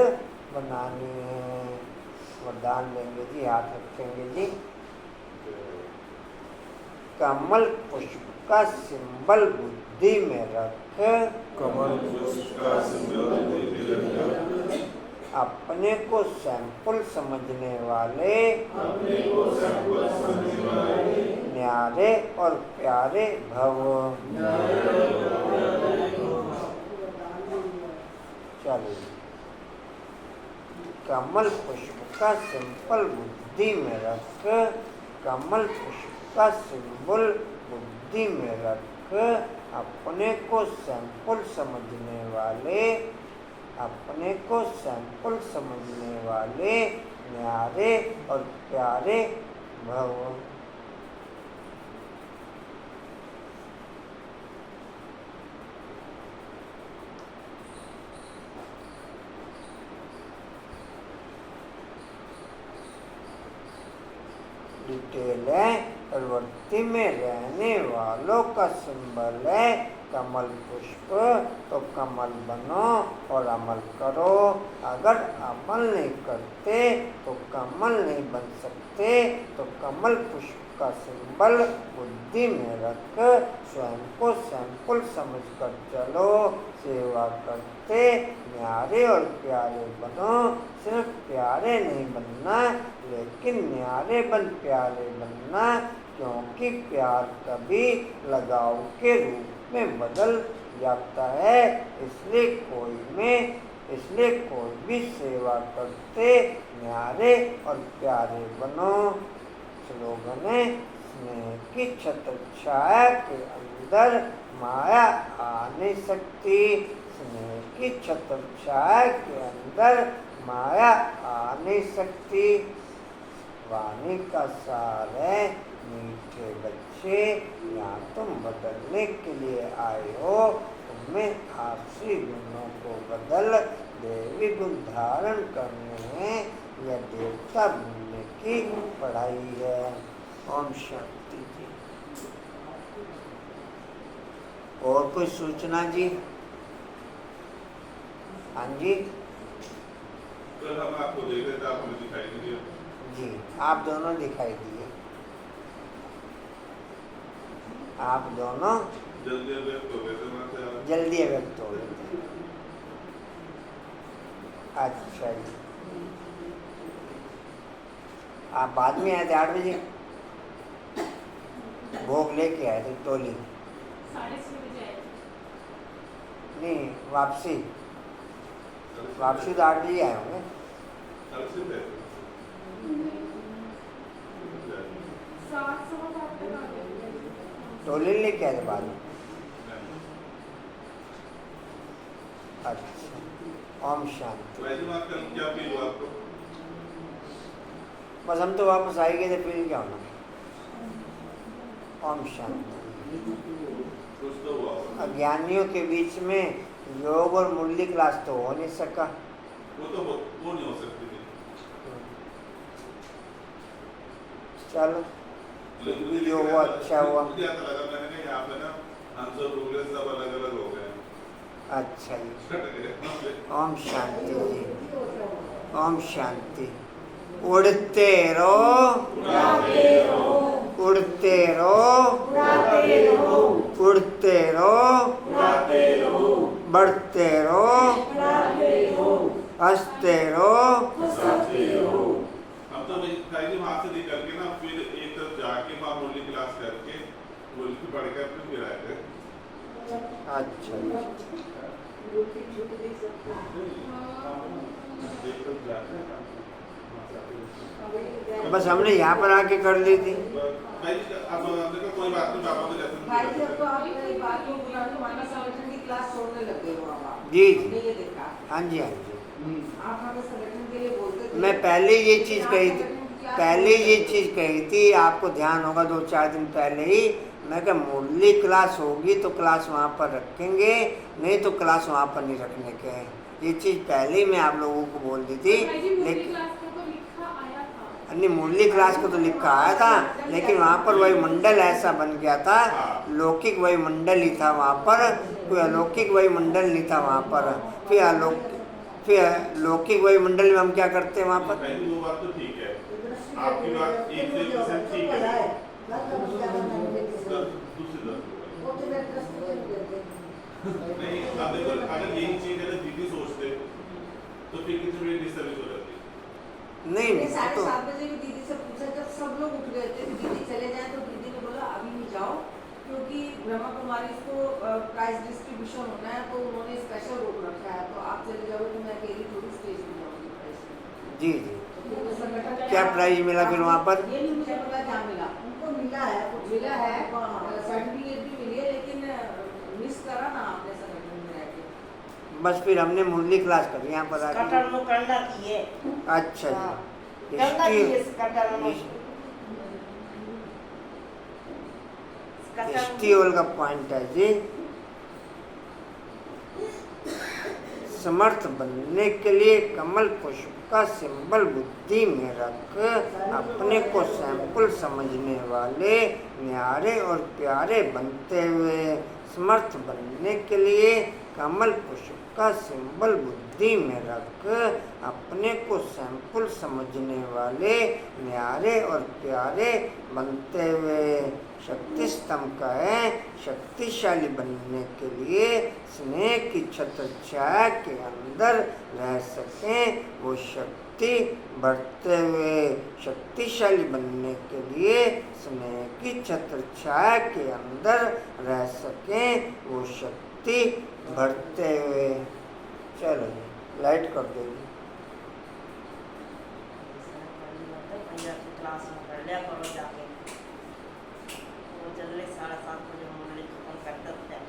बनानी है। वरदान लेंगे जी, हाथ रखेंगे जी। कमल पुष्प का सिंबल बुद्धि में रख, कमल पुष्प का सिंबल बुद्धि में रख, अपने को सैंपल समझने वाले, अपने को सैंपल समझने वाले, न्यारे और प्यारे भव। चलो, कमल पुष्प का सिंपल बुद्धि में रख, कमल पुष्प का सिंबल बुद्धि में रख, अपने को सैंपल समझने वाले, अपने को सैंपल समझने वाले, न्यारे और प्यारे भव। डिटेल है, प्रवृत्ति में रहने वालों का सिंबल है कमल पुष्प, तो कमल बनो और अमल करो। अगर अमल नहीं करते तो कमल नहीं बन सकते। तो कमल पुष्प का सिंबल बुद्धि में रख, स्वयं को सैंपल समझकर चलो, सेवा करते न्यारे और प्यारे बनो। सिर्फ प्यारे नहीं बनना, लेकिन न्यारे बन प्यारे बनना, क्योंकि प्यार कभी लगाव के रूप में बदल जाता है। इसलिए कोई भी सेवा करते न्यारे और प्यारे बनो। स्लोगन है, स्नेह की छत्र छाया के अंदर माया आ नहीं सकती। स्नेह की छत्र छाया के अंदर माया आ नहीं सकती। वाणी का सार है, मीठे बच्चे, यहाँ तुम बदलने के लिए आए हो, तुम्हें आपसी गुणों को बदल देवी गुण धारण करने हैं। यह देवता बनने की पढ़ाई है। ओम शांति जी। और कोई सूचना जी? हाँ जी कल हम आपको देख रहे थे, आप हमें दिखाई नहीं दिया। जी, आप दोनों दिखाई दिए। आप दोनों जल्दी व्यक्त हो गए थे वहाँ से आप। जल्दी व्यक्त हो गए थे। अच्छा जी, आप बाद में आए थे 8 बजे, भोग लेके आए थे टोली? 6:30 बजे आए नहीं, वापसी तो 8 बजे आए होंगे। कल से थे। 7:15 तक आ गए। टोली लेके आए थे बाद में। अच्छा, ओम शांति। वैसे बात कल क्या फील हुआ आपको? बस हम तो वापस आ ही गए थे, फिर क्या होना। ओम शांति। कुछ तो हुआ होगा। अज्ञानियों के बीच में योग और मुरली क्लास तो हो नहीं सका। वो नहीं हो सकती थी। चलो, लेकिन जो हुआ अच्छा हुआ। मुझे ऐसा लगा, मैंने कहा यहाँ पे ना हम सब रूल्स सब अलग अलग हो गए हैं। अच्छा जी, छट गए। ओम शांति जी, ओम शांति। उड़ते रहो, उड़ते रहो, उड़ते रहो, बढ़ते रहो, हंसते रहो। हम तो भाई भाई जी वहाँ से निकल के ना फिर एक तरफ जाके वहाँ मुरली क्लास करके मुरली की पढ़ कर फिर आए थे। अच्छा ग्रुप की छुट्टी दे सकते हैं। एक तरफ जाके बस हमने यहाँ पर आके कर ली थी। भाई जी अब देखो कोई बात नहीं, पापा को भाई जी अब तो जैसे आप एक बात को बुला लो, मानव संगठन की क्लास छोड़ने लग गए हो अब आप। जी, जी। हमने ये देखा। हाँ जी, हाँ जी। आप हमें संगठन के लिए बोलते थे। मैं पहले ये चीज़ कही थी, क्या पहले बोलते ये थे? चीज़ कही थी, आपको ध्यान होगा 2-4 दिन पहले ही। मैं कहा मुरली क्लास होगी तो क्लास वहाँ पर रखेंगे, नहीं तो क्लास वहाँ पर नहीं रखने के हैं। ये चीज़ पहले ही मैं आप लोगों को बोल दी थी। लेकिन नहीं, मुरली क्लास को तो लिखा आया था, लेकिन वहाँ पर वही मंडल ऐसा बन गया था, लौकिक वही मंडल ही था वहाँ पर, कोई अलौकिक वही मंडल नहीं था वहाँ पर। फिर लौकिक वही मंडल में हम क्या करते हैं वहाँ पर? भाई जी वो बात तो ठीक है, आपकी बात 1% ठीक है। दूसरी नहीं, अब देखो अगर यही चीज अगर दीदी सोचते तो फिर कितनी बड़ी डिस्टर्बेंस हो जाती। नहीं, मैंने नहीं, तो 7:30 बजे भी दीदी से पूछा, जब सब लोग उठ गए थे कि दीदी चले जाएं, तो दीदी ने बोला अभी नहीं जाओ, क्योंकि ब्रह्मा कुमारी को प्राइज डिस्ट्रीब्यूशन होना है, तो उन्होंने स्पेशल रोक रखा है, तो आप चले जाओगे तो मैं अकेली थोड़ी स्टेज में जाऊंगी प्राइज में। जी, जी। तो संगठन क्या प्राइज मिला फिर वहाँ पर? ये नहीं मुझे पता क्या मिला। उनको मिला है, कुछ मिला है, सर्टिफिकेट भी मिली है, लेकिन मिस करा ना आपने संगठन में रह के। बस फिर हमने मुरली क्लास करी यहाँ पर आके। कटर नो करना की है। अच्छा हाँ, जी। करना की है कटर नो। स्टील का पॉइंट है जी, समर्थ बनने के लिए कमल पुष्प का सिंबल बुद्धि में रख अपने को सैंपल समझने वाले न्यारे और प्यारे बनते हुए, समर्थ बनने के लिए कमल पुष्प का सिंबल बुद्धि में रख अपने को सैंपल समझने वाले न्यारे और प्यारे बनते हुए, शक्ति स्तंभ का है शक्तिशाली बनने के लिए स्नेह की छत्र छाया के अंदर रह सकें, वो शक्ति बढ़ते हुए शक्तिशाली बनने के लिए स्नेह की छत्र छाया के अंदर रह सकें, वो शक्ति बढ़ते हुए। चलो जी, लाइट कर देगी। क्लास में कर लिया करो जाके, वो जल्दी 7:30 बजे मुरली खत्म कर देते हैं।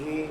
जी